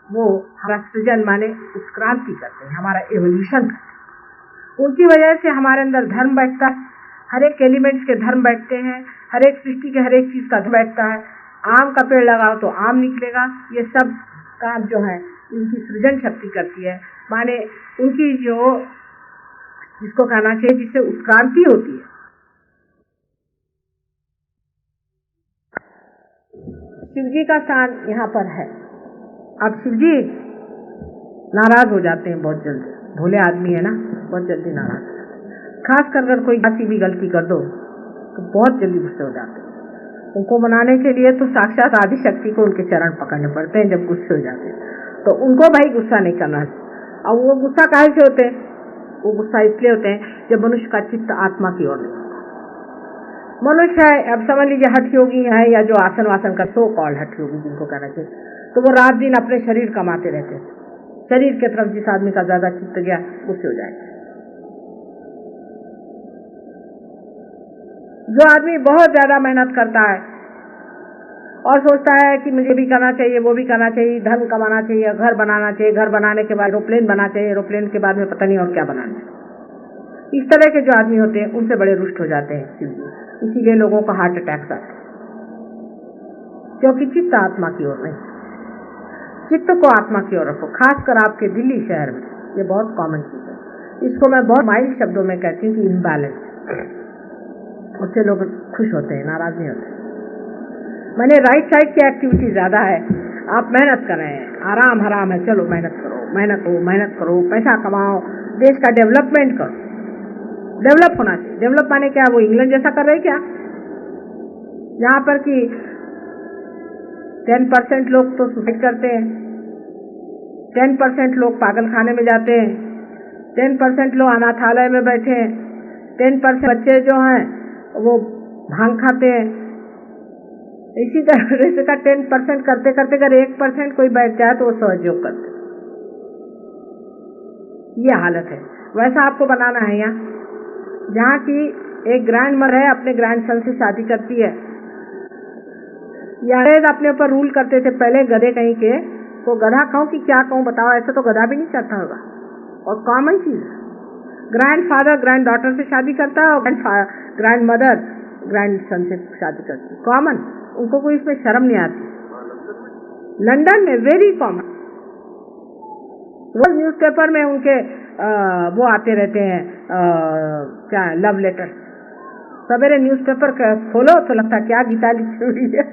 वो हमारा सृजन माने उत्क्रांति करते हैं, हमारा एवोल्यूशन करते हैं। उनकी वजह से हमारे अंदर धर्म बैठता है, हर एक एलिमेंट्स के धर्म बैठते हैं, हर एक सृष्टि के हर एक चीज का धर्म बैठता है। आम का पेड़ लगाओ तो आम निकलेगा। ये सब काम जो है उनकी सृजन शक्ति करती है, माने उनकी जो जिसको कहना चाहिए जिससे उत्क्रांति होती है। शिव जी का स्थान यहाँ पर है। अब शिव जी नाराज हो जाते हैं बहुत जल्दी, भोले आदमी है ना, बहुत जल्दी नाराज हो जाते हैं। खास कर अगर कोई ऐसी भी गलती कर दो तो बहुत जल्दी गुस्से हो जाते हैं। उनको मनाने के लिए तो साक्षात आदि शक्ति को उनके चरण पकड़ने पड़ते हैं जब गुस्से हो जाते हैं। तो उनको भाई गुस्सा नहीं करना चाहिए। और वो गुस्सा काहे से होते हैं? वो गुस्सा इसलिए होते हैं जब मनुष्य का चित्त आत्मा की ओर नहीं होता। मनुष्य है, अब समझ लीजिए हठ योगी है, या जो आसन वासन का सो कॉल्ड हठ योगी जिनको कहना चाहिए, तो वो रात दिन अपने शरीर कमाते रहते हैं। शरीर के तरफ जिस आदमी का ज्यादा चित्त गया गुस्से हो जाएगा। जो आदमी बहुत ज्यादा मेहनत करता है और सोचता है कि मुझे भी करना चाहिए, वो भी करना चाहिए, धन कमाना चाहिए, घर बनाना चाहिए, घर बनाने के बाद एरोप्लेन बनाना चाहिए, एरोप्लेन के बाद में पता नहीं और क्या बनाना है, इस तरह के जो आदमी होते हैं उनसे बड़े रुष्ट हो जाते हैं। इसीलिए लोगों को हार्ट अटैक आते हैं, क्योंकि चित्त आत्मा की ओर नहीं। चित्त को आत्मा की ओर रखो, खासकर आपके दिल्ली शहर में ये बहुत कॉमन चीज है। इसको मैं बहुत माइल्ड शब्दों में कहती हूँ कि इम्बैलेंस। उससे लोग खुश होते हैं, नाराज नहीं होते। मैंने राइट साइड की एक्टिविटी ज्यादा है, आप मेहनत कर रहे हैं, आराम हराम है, चलो मेहनत करो, मेहनत करो, पैसा कमाओ, देश का डेवलपमेंट करो। डेवलप होना चाहिए। डेवलप माने क्या? वो इंग्लैंड जैसा कर रहे क्या? यहाँ पर कि 10% लोग तो सुसाइड करते हैं, 10% लोग पागल खाने में जाते हैं, 10% लोग अनाथालय में बैठे हैं, 10% बच्चे जो हैं वो भांग खाते हैं। इसी तरह से का 10% करते करते अगर 1% कोई बैठ जाए तो वो सहयोग करते। ये हालत है। वैसा आपको बनाना है यहाँ, जहाँ की एक ग्रैंड मदर है अपने ग्रैंड सन से शादी करती है। ये अंग्रेज अपने ऊपर रूल करते थे पहले, गधे कहीं के, तो गधा कहूँ कि क्या कहूँ बताओ, ऐसे तो गधा भी नहीं करता होगा। और कॉमन चीज है, ग्रैंड फादर ग्रैंड डॉटर से शादी करता है और ग्रैंड मदर ग्रैंड सन से शादी करती है, कॉमन। उनको कोई इसमें शर्म नहीं आती। लंदन में वेरी कॉमन। रोज न्यूज़पेपर में उनके वो आते रहते हैं, क्या लव लेटर्स। सवेरे न्यूज़पेपर खोलो तो लगता है क्या गीता लिखी हुई है।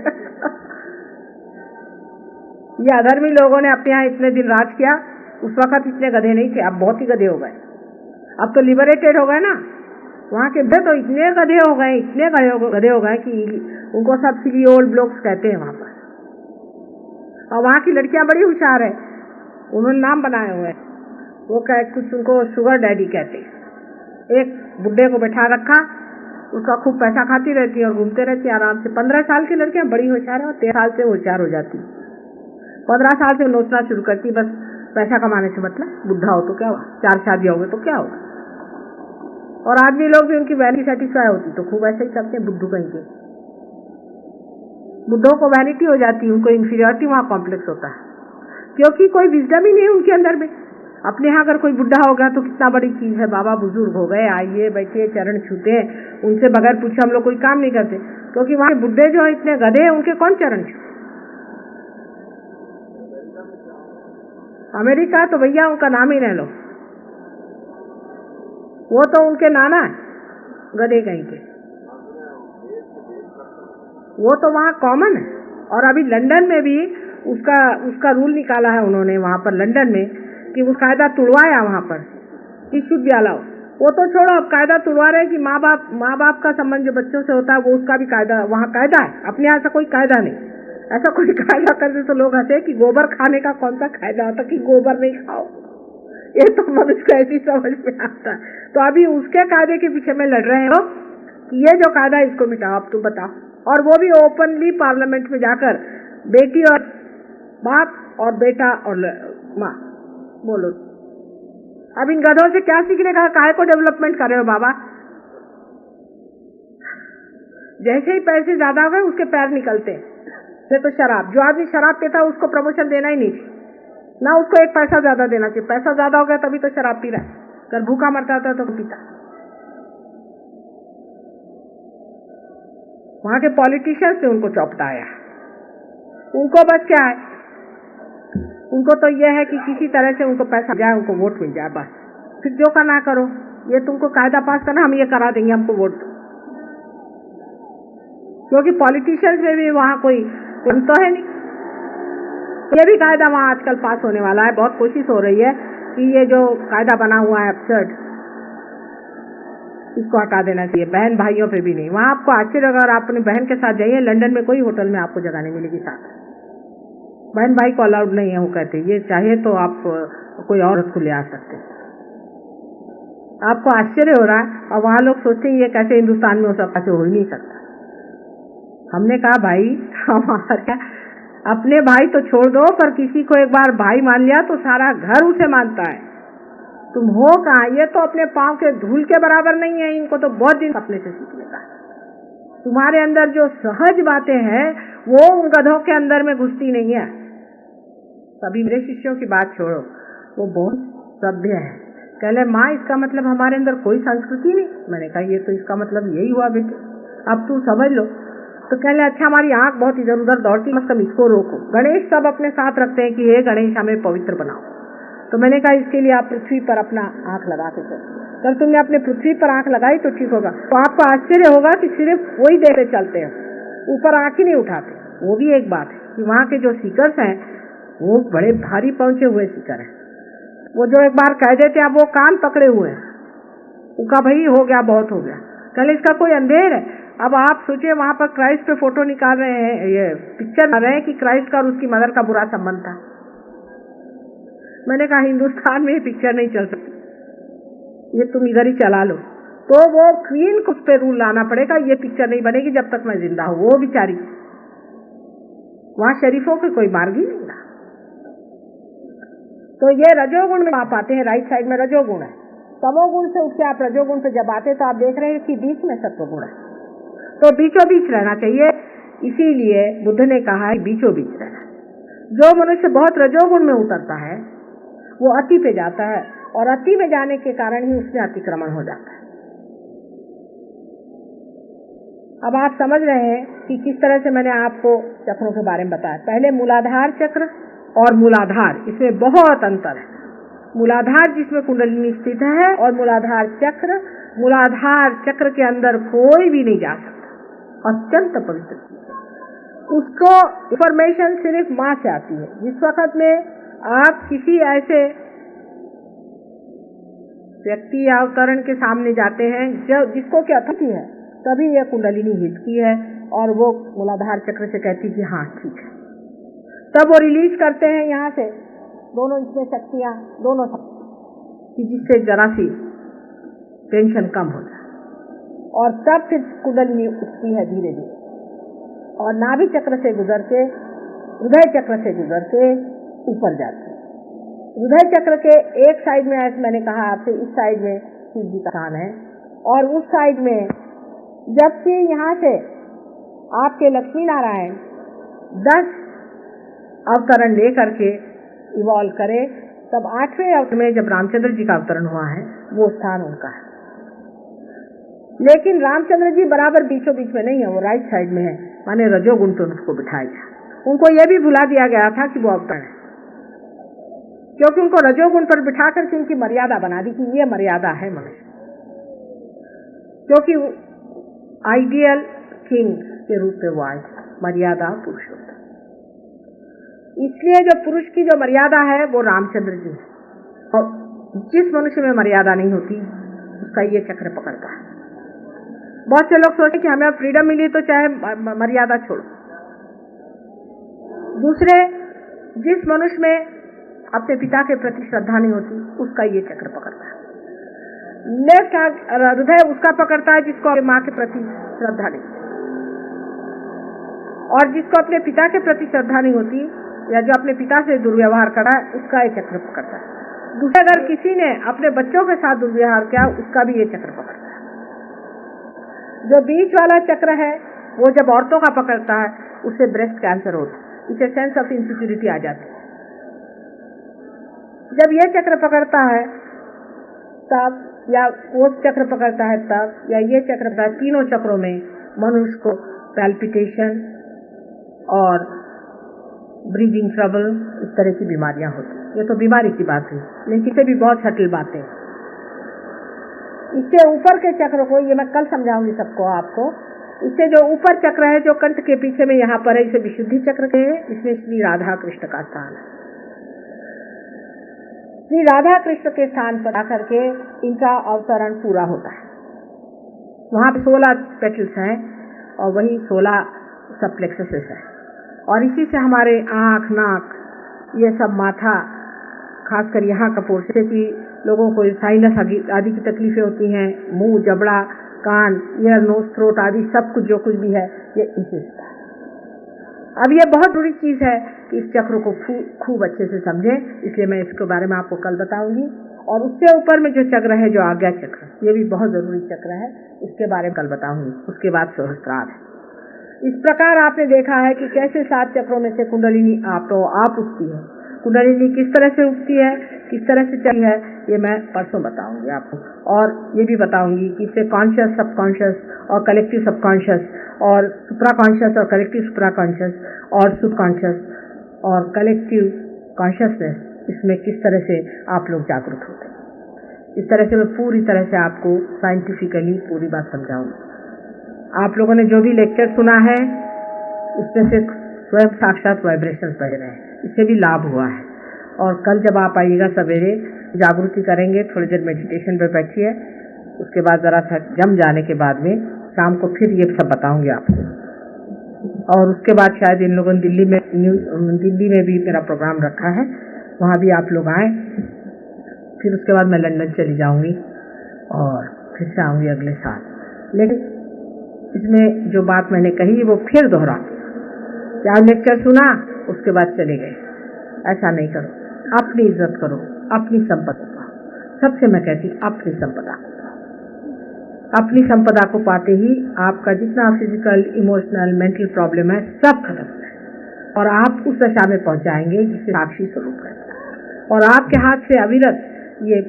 ये अधर्मी लोगों ने अपने यहाँ इतने दिन राज किया, उस वक्त इतने गधे नहीं थे, अब बहुत ही गधे हो गए। अब तो लिबरेटेड हो गए ना, वहाँ के तो इतने गधे हो गए, इतने गधे हो गए कि उनको सब सिली ओल्ड ब्लॉक्स कहते हैं वहाँ पर। और वहाँ की लड़कियाँ बड़ी होशियार है, उन्होंने नाम बनाए हुए हैं। वो कुछ उनको शुगर डैडी कहते हैं। एक बुड्ढे को बैठा रखा, उसका खूब पैसा खाती रहती है और घूमते रहती है आराम से। 15 साल की लड़कियां बड़ी होशियार है और 13 साल से होशियार हो जाती। 15 साल से नोचना शुरू करती, बस पैसा कमाने से मतलब। बुढ़ा हो तो क्या हुआ, 4 शादियां हो गई तो क्या होगा। और आदमी लोग भी उनकी वैनिटी सेटिस्फाई होती तो खूब ऐसे ही करते हैं बुद्धू कहीं के। बुद्धों को वैनिटी हो जाती है, उनको इंफीरियरिटी वहाँ कॉम्प्लेक्स होता है, क्योंकि कोई विजडम ही नहीं है उनके अंदर में। अपने यहाँ अगर कोई बुढ़ा हो गया तो कितना बड़ी चीज है, बाबा बुजुर्ग हो गए, आइए बैठिए, चरण छूते हैं, उनसे बगैर पूछे हम लोग कोई काम नहीं करते, क्योंकि वहाँ के बुढ़े जो है इतने गधे हैं, उनके कौन चरण छू। अमेरिका तो भैया उनका नाम ही ले लो, वो तो उनके नाना है गधे कहीं के, वो तो वहाँ कॉमन है। और अभी लंदन में भी उसका रूल निकाला है उन्होंने वहाँ पर लंदन में कि वो कायदा तुड़वाया वहाँ पर कि शुद्ध अलाव। वो तो छोड़ो, अब कायदा तुड़वा रहे हैं कि माँ बाप का संबंध जो बच्चों से होता है वो उसका भी कायदा, वहाँ कायदा है। अपने यहाँ ऐसा कोई कायदा नहीं। ऐसा कोई कायदा करते तो लोग हंसे कि गोबर खाने का कौन सा कायदा होता कि गोबर नहीं खाओ। ये तो मनुष्य को ऐसी समझ में आता है। तो अभी उसके कायदे के पीछे में लड़ रहे हैं लोग कि ये जो कायदा है इसको मिटाओ, अब तुम बताओ। और वो भी ओपनली पार्लियामेंट में जाकर बेटी और बाप और बेटा और माँ बोलो। अब इन गधों से क्या सीखने का, काहे को डेवलपमेंट कर रहे हो बाबा। जैसे ही पैसे ज्यादा हो गए उसके पैर निकलते हैं। तो शराब, जो आदमी शराब पीता है उसको प्रमोशन देना ही नहीं चाहिए ना, उसको 1 पैसा ज्यादा देना चाहिए। पैसा ज्यादा हो गया तभी तो शराब पी रहा है, अगर भूखा मरता होता तो पीता। वहां के पॉलिटिशियंस ने उनको चौपटाया। उनको बस क्या है, उनको तो यह है कि किसी तरह से उनको पैसा जाए, उनको वोट मिल जाए, बस। फिर जो करना करो, ये तुमको कायदा पास करना, हम ये करा देंगे, हमको वोट दो। क्योंकि पॉलिटिशियंस में भी वहाँ कोई तो है नहीं। ये भी कायदा वहाँ आजकल पास होने वाला है। बहुत कोशिश हो रही है कि ये जो कायदा बना हुआ है अपसर्ड, इसको हटा देना चाहिए। बहन भाइयों पे भी नहीं। वहाँ आपको आश्चर्य, अगर आप अपनी बहन के साथ जाइए, लंदन में कोई होटल में आपको जगह नहीं मिलेगी साथ। बहन भाई को अलाउड नहीं है, वो कहते ये चाहे तो आप कोई औरत को ले आ सकते। आपको आश्चर्य हो रहा है और वहाँ लोग सोचते हैं ये कैसे हिंदुस्तान में हो सकता, हो ही नहीं सकता। हमने कहा भाई हमारे अपने भाई तो छोड़ दो, पर किसी को एक बार भाई मान लिया तो सारा घर उसे मानता है। तुम हो कहाँ, ये तो अपने पाँव के धूल के बराबर नहीं है। इनको तो बहुत दिन अपने से सीखने का। तुम्हारे अंदर जो सहज बातें हैं वो उन गधों के अंदर में घुसती नहीं है। सभी मेरे शिष्यों की बात छोड़ो, वो बहुत सभ्य है। कहले माँ इसका मतलब हमारे अंदर कोई संस्कृति नहीं। मैंने कहा ये तो इसका मतलब यही हुआ बेटे, अब तू समझ लो। तो कहले अच्छा हमारी आंख बहुत इधर उधर दौड़ती, मत कम इसको रोको। गणेश सब अपने साथ रखते हैं कि हे गणेश हमें पवित्र बनाओ। तो मैंने कहा इसके लिए आप पृथ्वी पर अपना आंख लगा के चलो। जब तुमने अपने पृथ्वी पर आंख लगाई तो ठीक होगा। तो आपको आश्चर्य होगा कि सिर्फ वही देर चलते हैं, ऊपर आंख ही नहीं उठाते। वो भी एक बात है कि वहाँ के जो सीकर्स हैं वो बड़े भारी पहुंचे हुए सीकर हैं। वो जो एक बार कह देते अब वो कान पकड़े हुए हैं, उनका भाई हो गया, बहुत हो गया। कल इसका कोई अंधेर है, अब आप सोचिए वहां पर क्राइस्ट पे फोटो निकाल रहे हैं, ये पिक्चर बना रहे हैं कि क्राइस्ट का और उसकी मदर का बुरा संबंध था। मैंने कहा हिंदुस्तान में ये पिक्चर नहीं चल सकती, ये तुम इधर ही चला लो। तो वो क्वीन को उस पे रूल लाना पड़ेगा, ये पिक्चर नहीं बनेगी जब तक मैं जिंदा हूं। वो बेचारी वहां शरीफों के कोई मार्ग ही नहीं था। तो ये रजोगुण में आप आते हैं, राइट साइड में रजोगुण है। तमोगुण से उठ के आप रजोगुण पे जब आते तो आप देख रहे हैं कि बीच में सत्वगुण है। तो बीचों बीच रहना चाहिए, इसीलिए बुद्ध ने कहा है बीचों बीच रहना। जो मनुष्य बहुत रजोगुण में उतरता है वो अति पे जाता है, और अति में जाने के कारण ही उसमें अतिक्रमण हो जाता है। अब आप समझ रहे हैं कि किस तरह से मैंने आपको चक्रों के बारे में बताया। पहले मूलाधार चक्र और मूलाधार, इसमें बहुत अंतर है। मूलाधार जिसमें कुंडलिनी स्थित है और मूलाधार चक्र, मूलाधार चक्र के अंदर कोई भी नहीं जा सकता, अत्यंत पवित्र। उसको इंफॉर्मेशन सिर्फ माँ से आती है। जिस वक्त में आप किसी ऐसे व्यक्ति या अवतरण के सामने जाते हैं जब जिसको क्या अथॉरिटी है, तभी यह कुंडलिनी हिलती है और वो मूलाधार चक्र से कहती है कि हाँ ठीक है। तब वो रिलीज करते हैं यहाँ से दोनों इसमें शक्तियाँ, दोनों कि जिससे जरा सी टेंशन कम हो जाए, और तब फिर कुंडलिनी उठती है धीरे धीरे, और नाभि चक्र से गुजर के हृदय चक्र से गुजर के ऊपर जाती है। हृदय चक्र के एक साइड में, ऐसे मैंने कहा आपसे, इस साइड में शिव जी का स्थान है, और उस साइड में जबकि यहाँ से आपके लक्ष्मी नारायण 10 अवतरण ले करके इवॉल्व करे, तब 8वें अवतरण में जब रामचंद्र जी का अवतरण हुआ है वो स्थान उनका है। लेकिन रामचंद्र जी बराबर बीचों बीच में नहीं है, वो राइट साइड में है, माने रजोगुण पे उनको बिठाया गया। उनको यह भी भुला दिया गया था कि वो अवतरण है, क्योंकि उनको रजोगुण पर बिठा करके उनकी मर्यादा बना दी कि ये मर्यादा है मनुष्य, क्योंकि आइडियल किंग के रूप में वो आए, मर्यादा पुरुषोत्तम। इसलिए जो पुरुष की जो मर्यादा है वो रामचंद्र जी है, और जिस मनुष्य में मर्यादा नहीं होती उसका ये चक्र पकड़ता है। बहुत से लोग सोचते कि हमें फ्रीडम मिली तो चाहे मर्यादा छोड़ो। दूसरे, जिस मनुष्य में अपने पिता के प्रति श्रद्धा नहीं होती उसका ये चक्र पकड़ता है। लेफ्ट हृदय उसका पकड़ता है जिसको अपने माँ के प्रति श्रद्धा नहीं, और जिसको अपने पिता के प्रति श्रद्धा नहीं होती या जो अपने पिता से दुर्व्यवहार करा उसका ये चक्र पकड़ता है। दूसरे, अगर किसी ने अपने बच्चों के साथ दुर्व्यवहार किया उसका भी ये चक्र पकड़ता है। जो बीच वाला चक्र है वो जब औरतों का पकड़ता है उससे ब्रेस्ट कैंसर होता है, इसे सेंस ऑफ इनसिक्योरिटी आ जाती है। जब ये चक्र पकड़ता है तब, या कोष चक्र पकड़ता है तब, या ये चक्र पकड़ता है, तीनों चक्रों में मनुष्य को पैल्पिटेशन और ब्रीदिंग ट्रबल, इस तरह की बीमारियां होती। ये तो बीमारी की बात है, लेकिन इसे भी बहुत सटल बातें। इससे ऊपर के चक्र को, ये मैं कल समझाऊंगी सबको आपको। इससे जो ऊपर चक्र है जो कंठ के पीछे में यहाँ पर है, इसे विशुद्धि चक्र कहे। इसमें श्री राधा कृष्ण का स्थान है। श्री राधा कृष्ण के स्थान पर आकर के इनका अवतरण पूरा होता है। वहां पे 16 पेटल्स हैं और वही 16 सब प्लेक्ससेस है, और इसी से हमारे आँख, नाक, ये सब माथा, खासकर यहाँ का पोर्शन की लोगों को साइनस आदि की तकलीफें होती हैं, मुंह, जबड़ा, कान, ईयर, नोज, थ्रोट आदि सब कुछ जो कुछ भी है ये इसी से है। अब ये बहुत बुरी चीज है कि इस चक्र को खूब अच्छे से समझें, इसलिए मैं इसके बारे में आपको कल बताऊंगी। और उससे ऊपर में जो चक्र है, जो आज्ञा चक्र, ये भी बहुत जरूरी चक्र है, इसके बारे में कल बताऊंगी। उसके बाद सहस्त्रार है। इस प्रकार आपने देखा है कि कैसे 7 चक्रों में से कुंडलिनी आप उठती है। कुंडलिनी किस तरह से उठती है, किस तरह से चली है, ये मैं परसों बताऊंगी आपको। और ये भी बताऊंगी कि इससे कॉन्शियस, सबकॉन्शियस और कलेक्टिव सबकॉन्शियस और सुप्रा कॉन्शियस और कलेक्टिव सुप्रा कॉन्शियस और सबकॉन्शियस और कलेक्टिव कॉन्शियसनेस, इसमें किस तरह से आप लोग जागरूक होते हैं। इस तरह से मैं पूरी तरह से आपको साइंटिफिकली पूरी बात समझाऊंगी। आप लोगों ने जो भी लेक्चर सुना है उसमें से स्वयं साक्षात वाइब्रेशंस बज रहे हैं, इससे भी लाभ हुआ है। और कल जब आप आइएगा सवेरे, जागृति करेंगे, थोड़ी देर मेडिटेशन पे बैठिए, उसके बाद जरा सा जम जाने के बाद में शाम को फिर ये सब बताऊंगी आपको। और उसके बाद शायद इन लोगों ने दिल्ली में भी मेरा प्रोग्राम रखा है, वहाँ भी आप लोग आए। फिर उसके बाद मैं लंदन चली जाऊंगी और फिर से आऊंगी अगले साल। लेकिन इसमें जो बात मैंने कही वो फिर दोहरा, क्या लेक्चर सुना उसके बाद चले गए, ऐसा नहीं करो। अपनी इज्जत करो, अपनी संपदा पाओ। सबसे मैं कहती अपनी संपदा को पाओ। अपनी संपदा को पाते ही आपका जितना फिजिकल, इमोशनल, मेंटल प्रॉब्लम है सब खत्म हो जाए और आप उस दशा में पहुंच जाएंगे जिसे साक्षी स्वरूप कहते हैं। और आपके हाथ से अविरत ये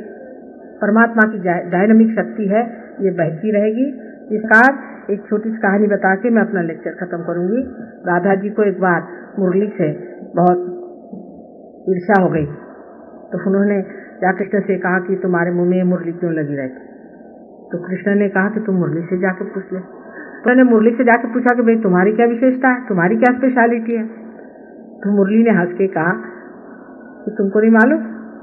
परमात्मा की डायनामिक शक्ति है, ये बहती रहेगी। इस बार एक छोटी सी कहानी बता के मैं अपना लेक्चर खत्म करूंगी। राधा जी को एक बार मुरली से बहुत ईर्ष्या हो गई, तो उन्होंने जा कृष्ण से कहा कि तुम्हारे मुंह में मुरली क्यों लगी रहती। तो कृष्ण ने कहा कि तुम मुरली से जाके पूछ ले। तो मैंने मुरली से जाके पूछा कि भाई तुम्हारी क्या विशेषता है, तुम्हारी क्या स्पेशलिटी है। तो मुरली ने हंस के कहा कि तुमको नहीं मालूम,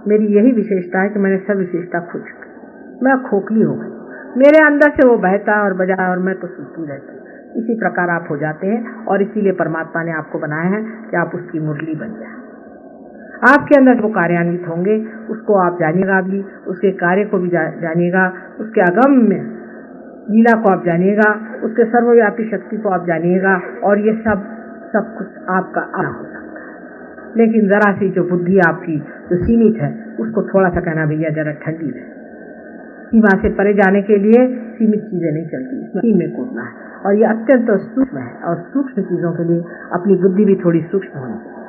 मेरी यही विशेषता है कि मैंने सब विशेषता खो चुकी, मैं खोखली हो गई, मेरे अंदर से वो बहता और बजा और मैं तो सुनती रहती। इसी प्रकार आप हो जाते हैं और इसीलिए परमात्मा ने आपको बनाया है कि आप उसकी मुरली बन जाए। आपके अंदर वो कार्यान्वित होंगे, उसको आप जानिएगा भी, उसके कार्य को भी जानिएगा, उसके अगम्य लीला को आप जानिएगा, उसके सर्वव्यापी शक्ति को आप जानिएगा और ये सब कुछ आपका आना हो सकता है। लेकिन जरा सी जो बुद्धि आपकी जो सीमित है उसको थोड़ा सा कहना भैया जरा ठंडी है। सीमा से परे जाने के लिए सीमित चीजें नहीं चलती, इसमें में कूदना है और ये अत्यंत सूक्ष्म है। और सूक्ष्म चीजों के लिए अपनी बुद्धि भी थोड़ी सूक्ष्म होनी चाहिए,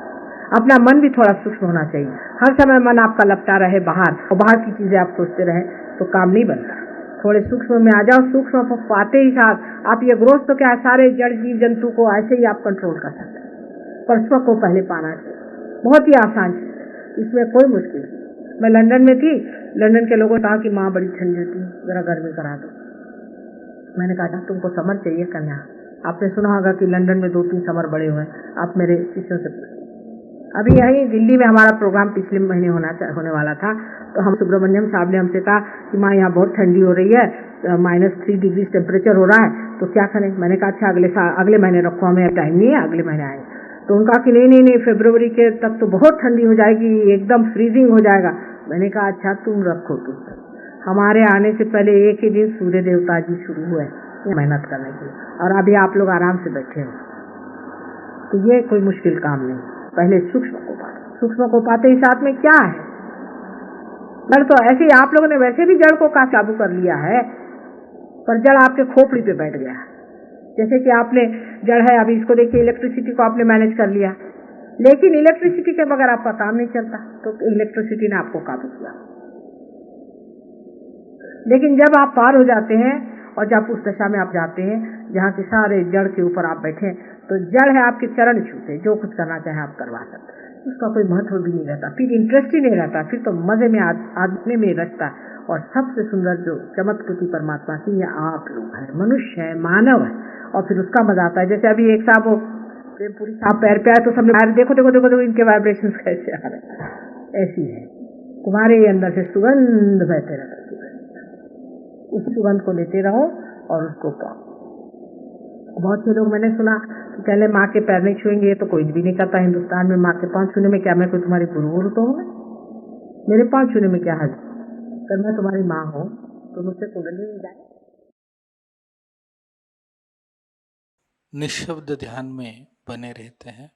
अपना मन भी थोड़ा सूक्ष्म होना चाहिए। हर समय मन आपका लपटा रहे बाहर और बाहर की चीजें आप सोचते रहे तो काम नहीं बनता। थोड़े सूक्ष्म में आ जाओ, सूक्ष्म को पाते ही साथ आप ये ग्रोथ तो क्या सारे जड़ जीव जंतु को ऐसे ही आप कंट्रोल कर सकते हैं। पर स्व को पहले पाना चाहिए, बहुत ही आसान चीज है, इसमें कोई मुश्किल नहीं। मैं लंदन में थी, लंदन के लोगों ने कहा कि माँ बड़ी ठंडी थी, जरा गर्मी करा दो। मैंने कहा तुमको समर चाहिए कन्या, आपने सुना होगा कि लंदन में 2-3 समर बड़े हुए, आप मेरे शिष्यों से पूछिए। अभी यही दिल्ली में हमारा प्रोग्राम पिछले महीने होने वाला था, तो हम सुब्रमण्यम साहब ने हमसे कहा कि माँ यहाँ बहुत ठंडी हो रही है, -3 डिग्री टेम्परेचर हो रहा है, तो क्या करें। मैंने कहा अच्छा अगले महीने रखो, हमें टाइम नहीं है, अगले महीने आए। तो उनका कि नहीं फरवरी के तक तो बहुत ठंडी हो जाएगी, एकदम फ्रीजिंग हो जाएगा। मैंने कहा अच्छा तुम रखो, तुम हमारे आने से पहले एक ही दिन सूर्य देवता जी शुरू हुए मेहनत करने के लिए, और अभी आप लोग आराम से बैठे हो, तो ये कोई मुश्किल काम नहीं। पहले सूक्ष्म को पाते ही साथ में क्या है जड़, तो ऐसे ही आप लोगों ने वैसे भी जड़ को काबू कर लिया है, पर जड़ आपके खोपड़ी पे बैठ गया। जैसे कि आपने जड़ है, अभी इसको देखिए, इलेक्ट्रिसिटी को आपने मैनेज कर लिया, लेकिन इलेक्ट्रिसिटी के बगैर आपका काम नहीं चलता, तो इलेक्ट्रिसिटी ने आपको काबू किया। लेकिन जब आप पार हो जाते हैं और जब उस दशा में आप जाते हैं जहाँ के सारे जड़ के ऊपर आप बैठे, तो जड़ है आपके चरण छूते, जो कुछ करना चाहे आप करवा सकते, उसका कोई महत्व भी नहीं रहता, फिर इंटरेस्ट ही नहीं रहता, फिर तो मजे में आदमी में रहता। और सबसे सुंदर जो चमत्कृति परमात्मा की, ये आप लोग हैं, मनुष्य है, मानव है, और फिर उसका मजा आता है। जैसे अभी एक साहब प्रेमपुरी साहब पैर पे आए तो सबने देखो इनके वाइब्रेशन कैसे आ रहे हैं। ऐसी है तुम्हारे अंदर से सुगंध बहते रहता, उस सुगंध को लेते रहो और उसको पाओ। बहुत से लोग मैंने सुना कि पहले माँ के पैर नहीं छुएंगे, तो कोई भी नहीं करता हिंदुस्तान में। माँ के पाँव छूने में क्या मैं कोई तुम्हारी गुरु तो हूँ? मेरे पाँव छूने में क्या हर्ज? अगर मैं तुम्हारी माँ हूँ तो मुझसे कुंडली नहीं जाए। निःशब्द ध्यान में बने रहते हैं।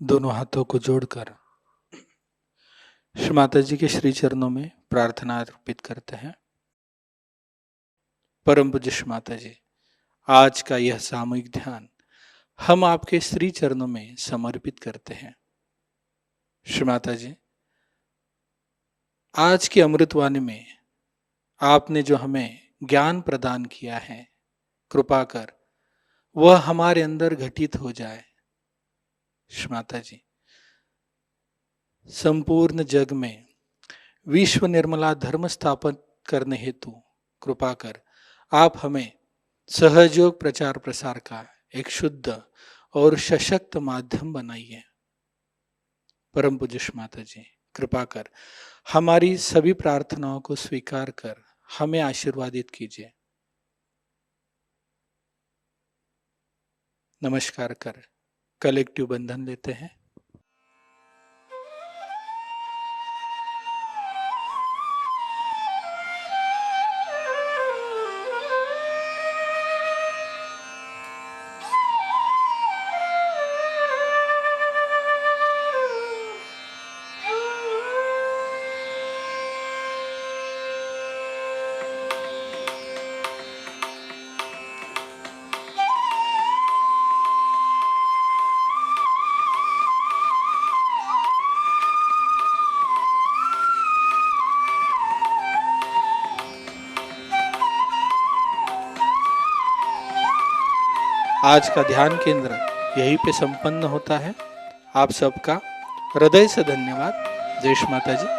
दोनों हाथों को जोड़कर श्री माता जी के श्री चरणों में प्रार्थना अर्पित करते हैं। परम पूज्य श्री माता जी, आज का यह सामूहिक ध्यान हम आपके श्री चरणों में समर्पित करते हैं। श्री माता जी, आज की अमृतवाणी में आपने जो हमें ज्ञान प्रदान किया है, कृपा कर वह हमारे अंदर घटित हो जाए। श्री माता जी, संपूर्ण जग में विश्व निर्मला धर्म स्थापन करने हेतु कृपा कर आप हमें सहयोग प्रचार प्रसार का एक शुद्ध और सशक्त माध्यम बनाइए। परम पूज्य श्री माता जी, कृपा कर हमारी सभी प्रार्थनाओं को स्वीकार कर हमें आशीर्वादित कीजिए। नमस्कार कर कलेक्टिव बंधन लेते हैं। आज का ध्यान केंद्र यहीं पे संपन्न होता है। आप सबका हृदय से धन्यवाद। जय श्री माता जी।